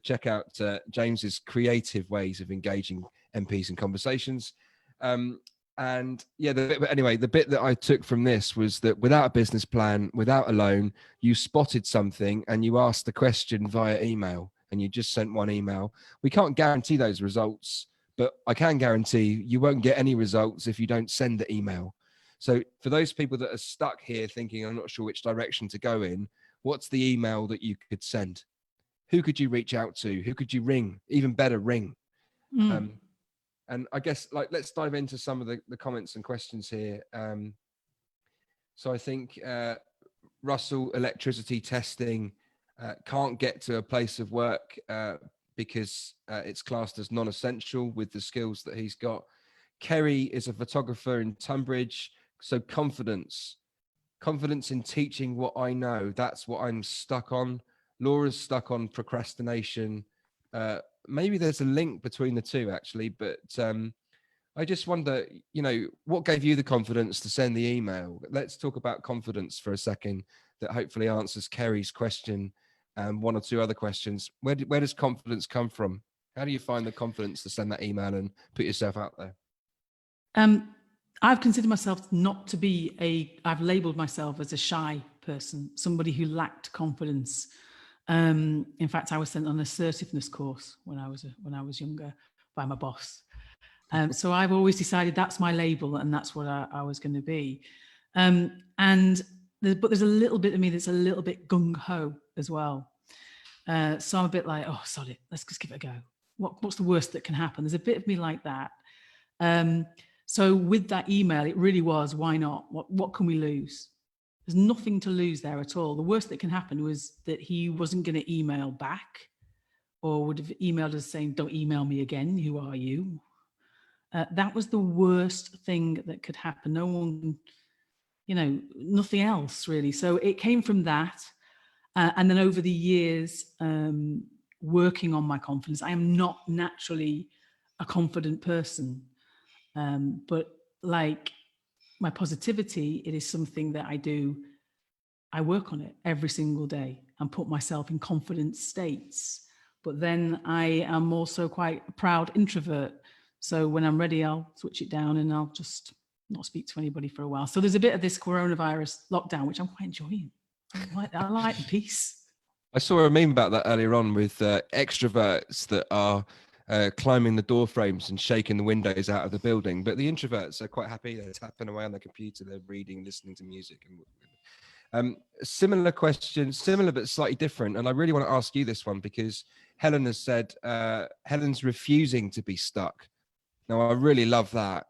check out James's creative ways of engaging MPs in conversations. And yeah, the bit that I took from this was that without a business plan, without a loan, you spotted something and you asked the question via email, and you just sent one email. We can't guarantee those results, but I can guarantee you won't get any results if you don't send the email. So for those people that are stuck here thinking, I'm not sure which direction to go in, what's the email that you could send? Who could you reach out to? Who could you ring? Even better, ring. And I guess, let's dive into some of the comments and questions here. So I think Russell, electricity testing, can't get to a place of work because it's classed as non-essential with the skills that he's got. Kerry is a photographer in Tunbridge. So confidence in teaching what I know. That's what I'm stuck on. Laura's stuck on procrastination. Maybe there's a link between the two, actually, but I just wonder, what gave you the confidence to send the email? Let's talk about confidence for a second. That hopefully answers Kerry's question and one or two other questions. Where does confidence come from? How do you find the confidence to send that email and put yourself out there? I've considered myself not to be I've labeled myself as a shy person, somebody who lacked confidence. In fact, I was sent on an assertiveness course when I was younger by my boss. So I've always decided that's my label and that's what I was going to be. But there's a little bit of me that's a little bit gung-ho as well. So I'm a bit like, oh, sod it, let's just give it a go. What's the worst that can happen? There's a bit of me like that. So with that email, it really was, why not? What can we lose? There's nothing to lose there at all. The worst that can happen was that he wasn't going to email back, or would have emailed us saying, don't email me again, who are you? That was the worst thing that could happen. No one, nothing else really. So it came from that. And then over the years, working on my confidence, I am not naturally a confident person. But like my positivity, it is something that I work on it every single day and put myself in confident states. But then I am also quite a proud introvert. So when I'm ready, I'll switch it down and I'll just not speak to anybody for a while. So there's a bit of this coronavirus lockdown, which I'm quite enjoying. I like the peace. I saw a meme about that earlier on with extroverts that are climbing the door frames and shaking the windows out of the building. But the introverts are quite happy. They're tapping away on the computer, they're reading, listening to music. And similar question, similar but slightly different. And I really want to ask you this one because Helen has said Helen's refusing to be stuck. Now, I really love that.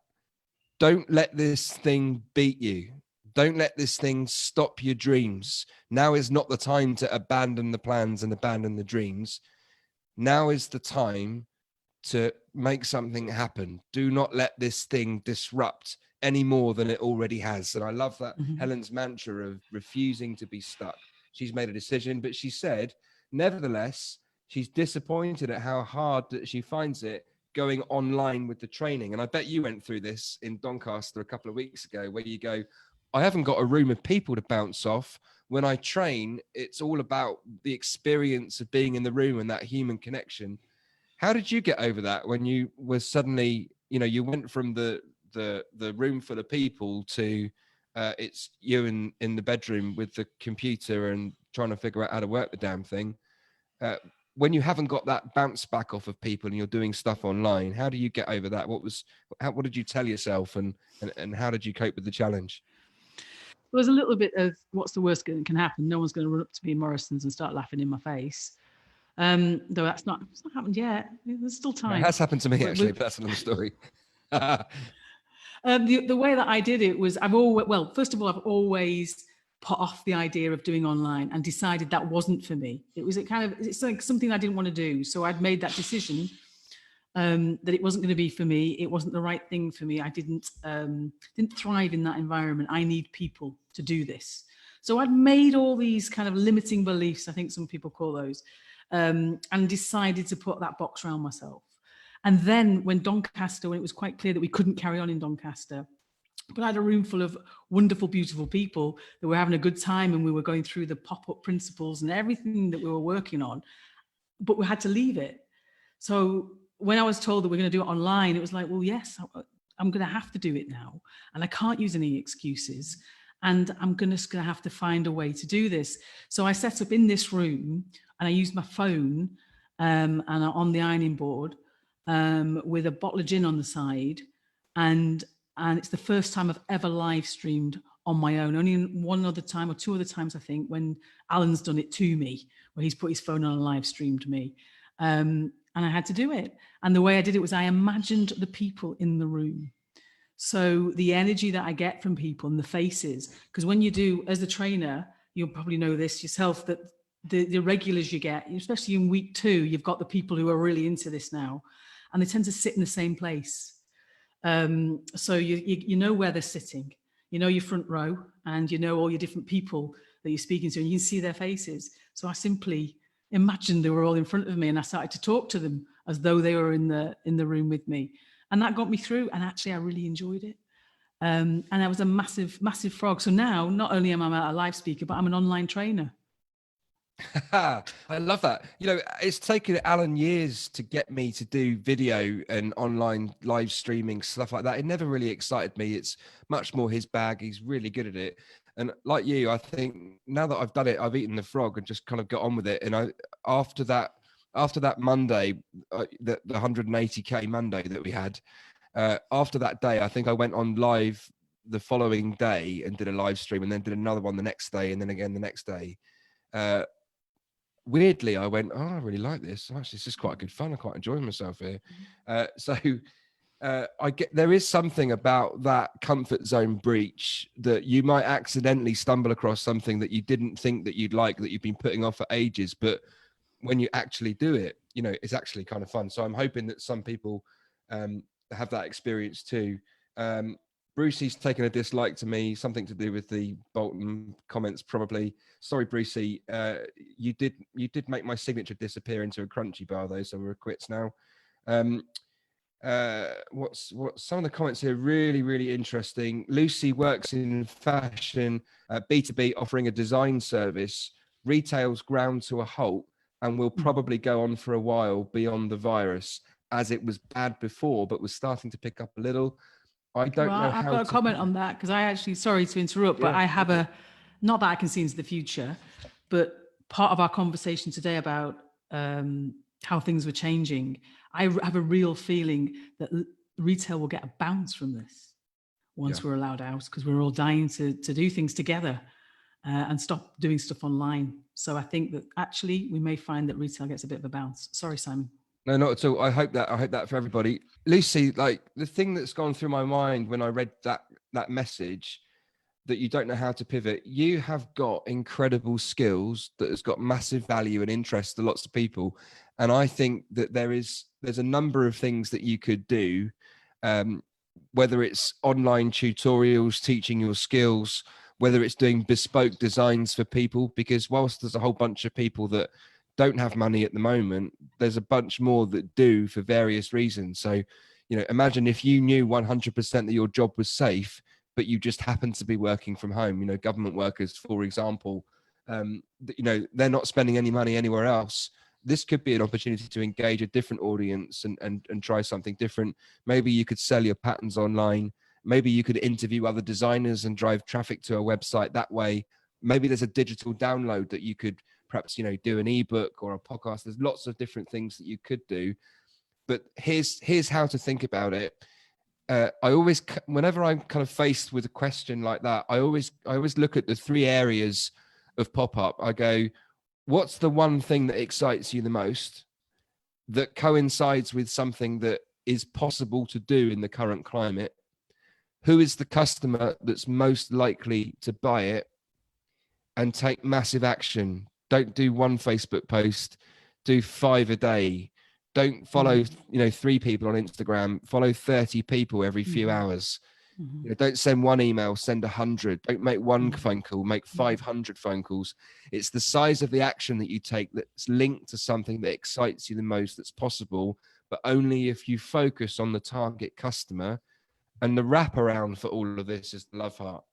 Don't let this thing beat you. Don't let this thing stop your dreams. Now is not the time to abandon the plans and abandon the dreams. Now is the time to make something happen. Do not let this thing disrupt any more than it already has. And I love that Helen's mantra of refusing to be stuck. She's made a decision, but she said, nevertheless, she's disappointed at how hard that she finds it going online with the training. And I bet you went through this in Doncaster a couple of weeks ago, where you go, I haven't got a room of people to bounce off. When I train, it's all about the experience of being in the room and that human connection. How did you get over that when you were suddenly, you know, you went from the room full of people to it's you in the bedroom with the computer and trying to figure out how to work the damn thing? When you haven't got that bounce back off of people and you're doing stuff online, how do you get over that? What did you tell yourself, and how did you cope with the challenge? Well, there's a little bit of what's the worst that can happen. No one's going to run up to me in Morrison's and start laughing in my face. Though it's not happened yet. There's still time. It has happened to me, actually, but that's another story. The way that I did it was first of all, I've always put off the idea of doing online and decided that wasn't for me. It's like something I didn't want to do. So I'd made that decision that it wasn't going to be for me. It wasn't the right thing for me. I didn't thrive in that environment. I need people to do this. So I'd made all these kind of limiting beliefs, I think some people call those, and decided to put that box around myself. And then when it was quite clear that we couldn't carry on in Doncaster, but I had a room full of wonderful, beautiful people that were having a good time, and we were going through the pop-up principles and everything that we were working on, but we had to leave it. So when I was told that we're going to do it online, it was like, well, yes, I'm going to have to do it now. And I can't use any excuses. And I'm just going to have to find a way to do this. So I set up in this room and I used my phone and on the ironing board with a bottle of gin on the side. And it's the first time I've ever live streamed on my own. Only one other time or two other times, I think, when Alan's done it to me, where he's put his phone on and live streamed me. And I had to do it. And the way I did it was I imagined the people in the room. So the energy that I get from people and the faces, because when you do, as a trainer, you'll probably know this yourself, that the regulars you get, especially in week 2, you've got the people who are really into this now, and they tend to sit in the same place. So you know where they're sitting, you know your front row, and you know all your different people that you're speaking to, and you can see their faces. So I simply imagined they were all in front of me, and I started to talk to them as though they were in the room with me. And that got me through. And actually, I really enjoyed it. And I was a massive, massive frog. So now, not only am I a live speaker, but I'm an online trainer. I love that. You know, it's taken Alan years to get me to do video and online live streaming, stuff like that. It never really excited me. It's much more his bag. He's really good at it. And like you, I think now that I've done it, I've eaten the frog and just kind of got on with it. And after that Monday, the 180K Monday that we had, after that day, I think I went on live the following day and did a live stream, and then did another one the next day, and then again the next day. Weirdly, I went, I really like this. Actually, this is quite good fun. I quite enjoy myself here. There is something about that comfort zone breach that you might accidentally stumble across something that you didn't think that you'd like, that you've been putting off for ages, but when you actually do it, you know, it's actually kind of fun. So I'm hoping that some people have that experience too. Brucey's taken a dislike to me, something to do with the Bolton comments, probably. Sorry, Brucey. You did make my signature disappear into a crunchy bar though, so we're quits now. What's some of the comments here really, really interesting. Lucy works in fashion, B2B, offering a design service. Retail's ground to a halt and will probably go on for a while beyond the virus, as it was bad before, but was starting to pick up a little. I don't know. I've got a comment on that, because I actually, sorry to interrupt, but I have not that I can see into the future, but part of our conversation today about how things were changing, I have a real feeling that retail will get a bounce from this once we're allowed out, because we're all dying to do things together and stop doing stuff online. So I think that actually we may find that retail gets a bit of a bounce. Sorry, Simon. No, not at all. I hope that for everybody. Lucy, like the thing that's gone through my mind when I read that message, that you don't know how to pivot, you have got incredible skills that has got massive value and interest to lots of people. And I think that there's a number of things that you could do, whether it's online tutorials, teaching your skills, whether it's doing bespoke designs for people, because whilst there's a whole bunch of people that don't have money at the moment, there's a bunch more that do for various reasons. So, you know, imagine if you knew 100% that your job was safe, but you just happen to be working from home. You know, government workers, for example, you know, they're not spending any money anywhere else. This could be an opportunity to engage a different audience and try something different. Maybe you could sell your patterns online. Maybe you could interview other designers and drive traffic to a website that way. Maybe there's a digital download that you could perhaps, you know, do an ebook or a podcast. There's lots of different things that you could do. But here's how to think about it. I always, whenever I'm kind of faced with a question like that, I always look at the 3 areas of pop-up. I go, what's the one thing that excites you the most, that coincides with something that is possible to do in the current climate? Who is the customer that's most likely to buy it? And take massive action. Don't do one Facebook post, do 5 a day. Don't follow, you know, 3 people on Instagram, follow 30 people every few hours. You know, don't send 1 email, send 100. Don't make 1 phone call, make 500 phone calls. It's the size of the action that you take that's linked to something that excites you the most that's possible, but only if you focus on the target customer. And the wraparound for all of this is the love heart.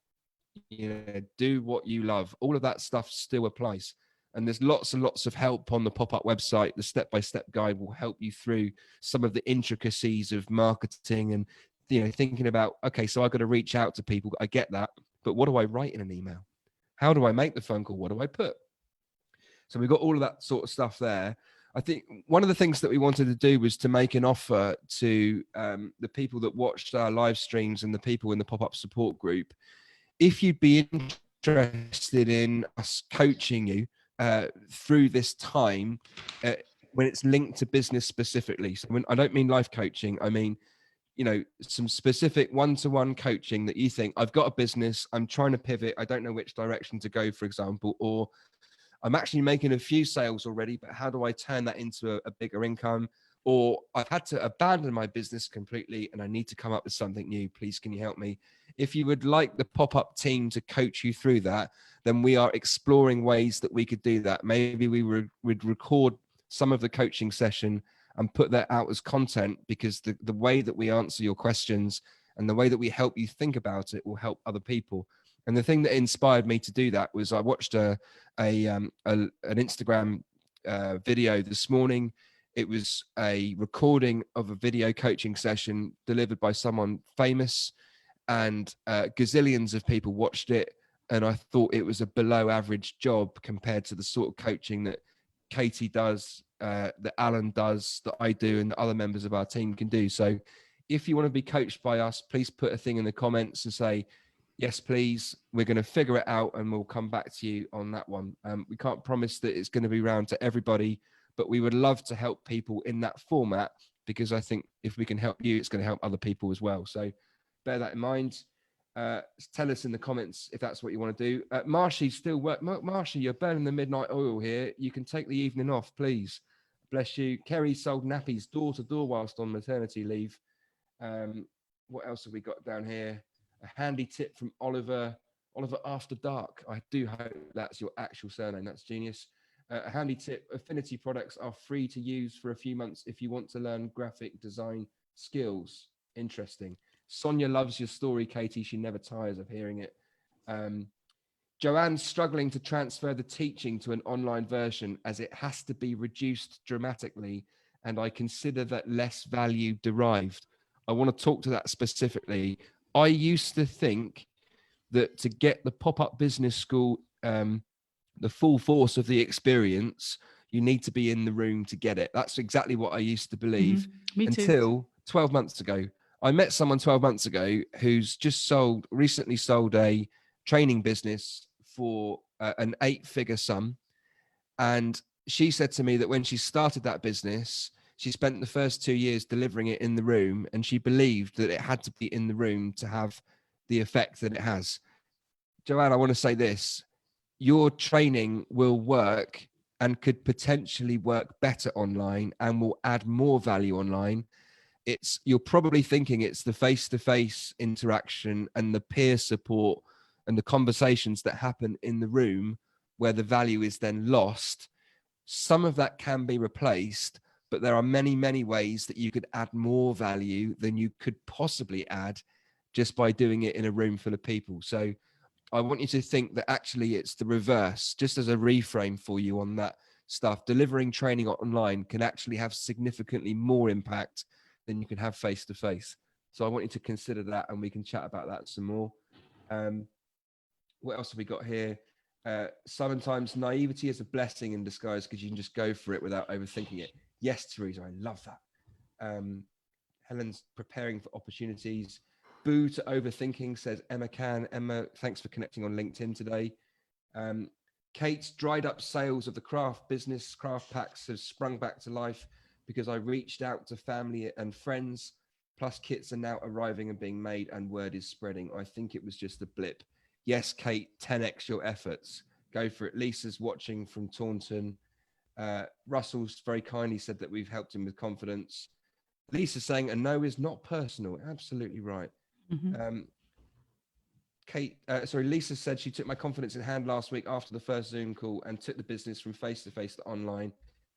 You know, do what you love. All of that stuff still applies. And there's lots and lots of help on the pop-up website. The step-by-step guide will help you through some of the intricacies of marketing and, you know, thinking about, okay, so I've got to reach out to people. I get that. But what do I write in an email? How do I make the phone call? What do I put? So we've got all of that sort of stuff there. I think one of the things that we wanted to do was to make an offer to the people that watched our live streams and the people in the pop-up support group. If you'd be interested in us coaching you through this time, when it's linked to business specifically. So when I don't mean life coaching, I mean, you know, some specific one-to-one coaching that you think, I've got a business, I'm trying to pivot, I don't know which direction to go, for example, or I'm actually making a few sales already, but how do I turn that into a bigger income? Or I've had to abandon my business completely and I need to come up with something new. Please, can you help me? If you would like the pop-up team to coach you through that, then we are exploring ways that we could do that. Maybe we would record some of the coaching session and put that out as content, because the way that we answer your questions and the way that we help you think about it will help other people. And the thing that inspired me to do that was I watched an Instagram video this morning. It was a recording of a video coaching session delivered by someone famous, and gazillions of people watched it. And I thought it was a below average job compared to the sort of coaching that Katie does, that Alan does, that I do, and that other members of our team can do. So if you want to be coached by us, please put a thing in the comments and say, yes, please. We're going to figure it out and we'll come back to you on that one. We can't promise that it's going to be round to everybody, but we would love to help people in that format, because I think if we can help you, it's going to help other people as well. So bear that in mind. Tell us in the comments if that's what you want to do. Marshy still work. Marshy, you're burning the midnight oil here. You can take the evening off, please. Bless you. Kerry sold nappies door to door whilst on maternity leave. What else have we got down here? A handy tip from Oliver After Dark. I do hope that's your actual surname. That's genius. A handy tip: Affinity products are free to use for a few months if you want to learn graphic design skills. Interesting. Sonia loves your story, Katie. She never tires of hearing it. Joanne's struggling to transfer the teaching to an online version as it has to be reduced dramatically, and I consider that less value derived. I want to talk to that specifically. I used to think that to get the pop-up business school, the full force of the experience, You need to be in the room to get it. That's exactly what I used to believe Me too. until 12 months ago. I met someone 12 months ago who's just recently sold a training business for an 8-figure sum. And she said to me that when she started that business, she spent the first 2 years delivering it in the room, and she believed that it had to be in the room to have the effect that it has. Joanne, I want to say this. Your training will work and could potentially work better online and will add more value online. You're probably thinking it's the face-to-face interaction and the peer support and the conversations that happen in the room where the value is then lost. Some of that can be replaced, but there are many, many ways that you could add more value than you could possibly add just by doing it in a room full of people. So I want you to think that actually it's the reverse, just as a reframe for you on that stuff. Delivering training online can actually have significantly more impact than you can have face to face. So I want you to consider that, and we can chat about that some more. What else have we got here? Sometimes naivety is a blessing in disguise because you can just go for it without overthinking it. Yes, Teresa, I love that. Helen's preparing for opportunities. Boo to overthinking, says Emma Can. Emma, thanks for connecting on LinkedIn today. Kate's dried up sales of the craft business, craft packs, have sprung back to life because I reached out to family and friends, plus kits are now arriving and being made and word is spreading. I think it was just a blip. Yes, Kate, 10x your efforts. Go for it. Lisa's watching from Taunton. Russell's very kindly said that we've helped him with confidence. Lisa's saying a no is not personal. Absolutely right. Lisa said she took my confidence in hand last week after the first Zoom call and took the business from face-to-face to online.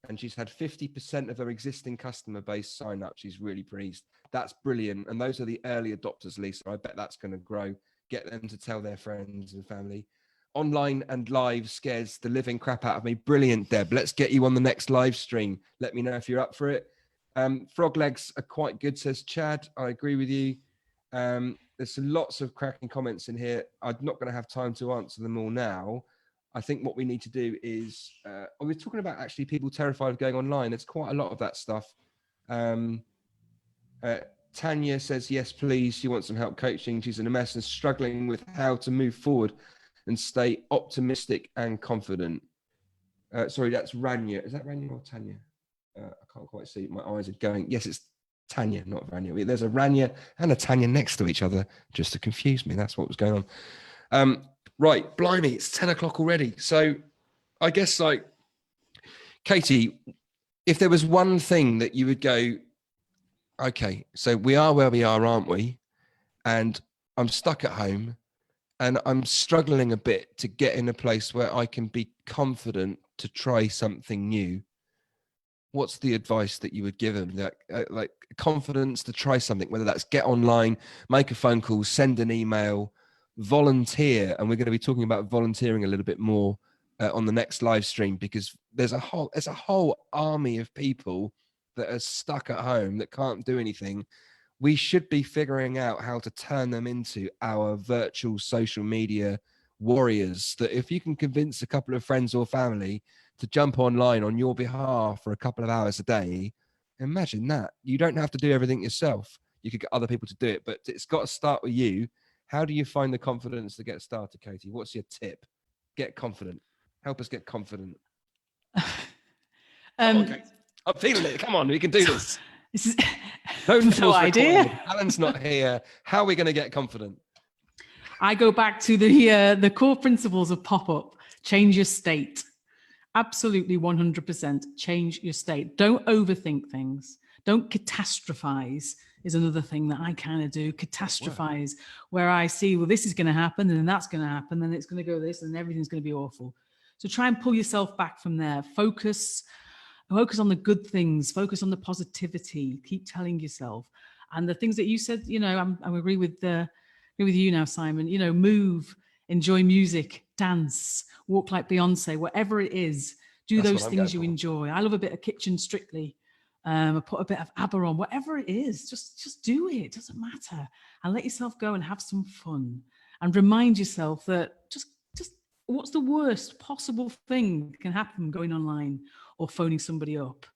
And she's had 50% of her existing customer base sign up. She's really pleased. That's brilliant. And those are the early adopters, Lisa. I bet that's going to grow. Get them to tell their friends and family. Online and live scares the living crap out of me. Brilliant, Deb. Let's get you on the next live stream. Let me know if you're up for it. Frog legs are quite good, says Chad. I agree with you. There's lots of cracking comments in here. I'm not going to have time to answer them all now. I think what we need to do is, we're talking about actually people terrified of going online. There's quite a lot of that stuff. Tanya says, yes, please. She wants some help coaching. She's in a mess and struggling with how to move forward and stay optimistic and confident. Sorry, that's Rania. Is that Rania or Tanya? I can't quite see. My eyes are going. Yes, it's Tanya, not Rania. There's a Rania and a Tanya next to each other just to confuse me. That's what was going on. Right, blimey, it's 10 o'clock already. So I guess, like, Katie, if there was one thing that you would go, okay, so we are where we are, aren't we? And I'm stuck at home and I'm struggling a bit to get in a place where I can be confident to try something new. What's the advice that you would give them? That like confidence to try something, whether that's get online, make a phone call, send an email, volunteer. And we're going to be talking about volunteering a little bit more on the next live stream, because there's a whole army of people that are stuck at home that can't do anything. We should be figuring out how to turn them into our virtual social media warriors, that if you can convince a couple of friends or family to jump online on your behalf for a couple of hours a day, imagine that. You don't have to do everything yourself. You could get other people to do it, but it's got to start with you. How do you find the confidence to get started, Katie? What's your tip? Get confident. Help us get confident. Okay. I'm feeling it. Come on, we can do this. No idea. Alan's not here. How are we going to get confident? I go back to the core principles of PopUp. Change your state. Absolutely 100% change your state. Don't overthink things. Don't catastrophize is another thing that I kind of do. Catastrophize, where I see, well, this is going to happen and then that's going to happen, then it's going to go this and everything's going to be awful. So try and pull yourself back from there. Focus on the good things. Focus on the positivity. Keep telling yourself. And the things that you said, you know, I agree with you now, Simon. You know, move, enjoy music, dance, walk like Beyonce, whatever it is. Do those things you enjoy. I love a bit of Kitchen Strictly. I put a bit of ABBA on, whatever it is. Just do it. It doesn't matter. And let yourself go and have some fun. And remind yourself that just what's the worst possible thing that can happen going online or phoning somebody up?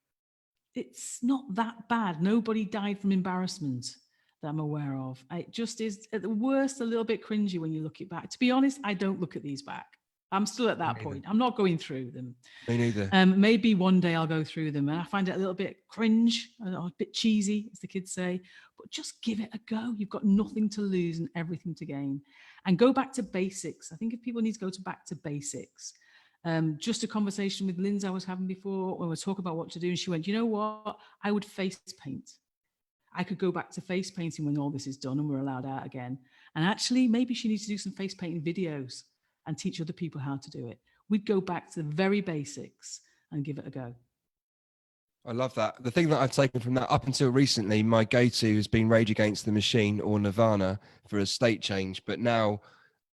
It's not that bad. Nobody died from embarrassment that I'm aware of. It just is at the worst a little bit cringy when you look it back. To be honest, I don't look at these back. I'm still at that point. I'm not going through them. Me neither. Maybe one day I'll go through them, and I find it a little bit cringe, a bit cheesy, as the kids say. But just give it a go. You've got nothing to lose and everything to gain. And go back to basics. I think if people need to go back to basics. Just a conversation with Lindsay I was having before when we were talking about what to do, and she went, you know what? I would face paint. I could go back to face painting when all this is done and we're allowed out again. And actually, maybe she needs to do some face painting videos and teach other people how to do it. We'd go back to the very basics and give it a go. I love that. The thing that I've taken from that up until recently, my go-to has been Rage Against the Machine or Nirvana for a state change. But now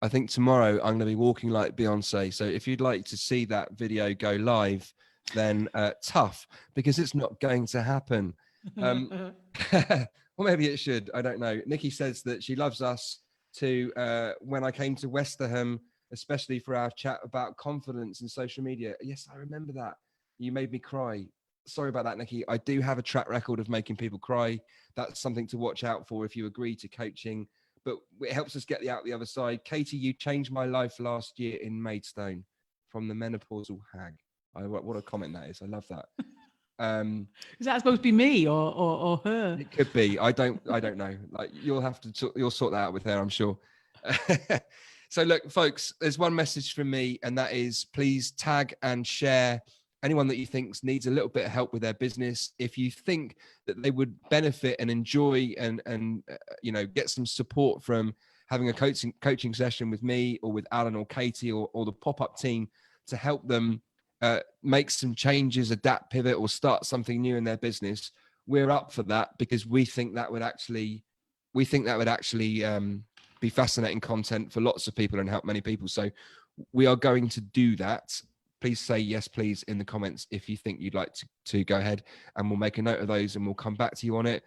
I think tomorrow I'm going to be walking like Beyonce. So if you'd like to see that video go live, then tough, because it's not going to happen. Or maybe it should. I don't know. Nikki says that she loves us to when I came to Westerham, especially for our chat about confidence in social media. Yes, I remember that. You made me cry. Sorry about that, Nikki. I do have a track record of making people cry. That's something to watch out for if you agree to coaching, but it helps us get out the other side. Katie, you changed my life last year in Maidstone from the menopausal hag. What a comment that is. I love that. Is that supposed to be me or her? It could be. I don't know. Like you'll sort that out with her, I'm sure. So look, folks, there's one message from me, and that is please tag and share anyone that you think needs a little bit of help with their business. If you think that they would benefit and enjoy and get some support from having a coaching session with me or with Alan or Katie or the PopUp team to help them make some changes, adapt, pivot, or start something new in their business, we're up for that, because we think that would actually be fascinating content for lots of people and help many people. So we are going to do that. Please say yes, please, in the comments if you think you'd like to go ahead, and we'll make a note of those and we'll come back to you on it.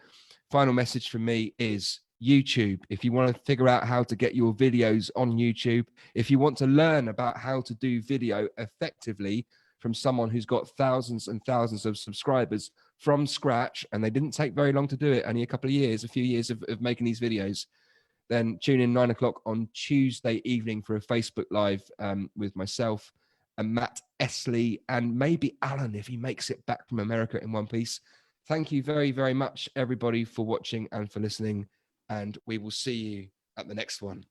Final message from me is YouTube. If you want to figure out how to get your videos on YouTube, if you want to learn about how to do video effectively from someone who's got thousands and thousands of subscribers from scratch, and they didn't take very long to do it, only a few years of making these videos, then tune in 9 o'clock on Tuesday evening for a Facebook Live with myself and Matt Esley and maybe Alan if he makes it back from America in one piece. Thank you very, very much, everybody, for watching and for listening, and we will see you at the next one.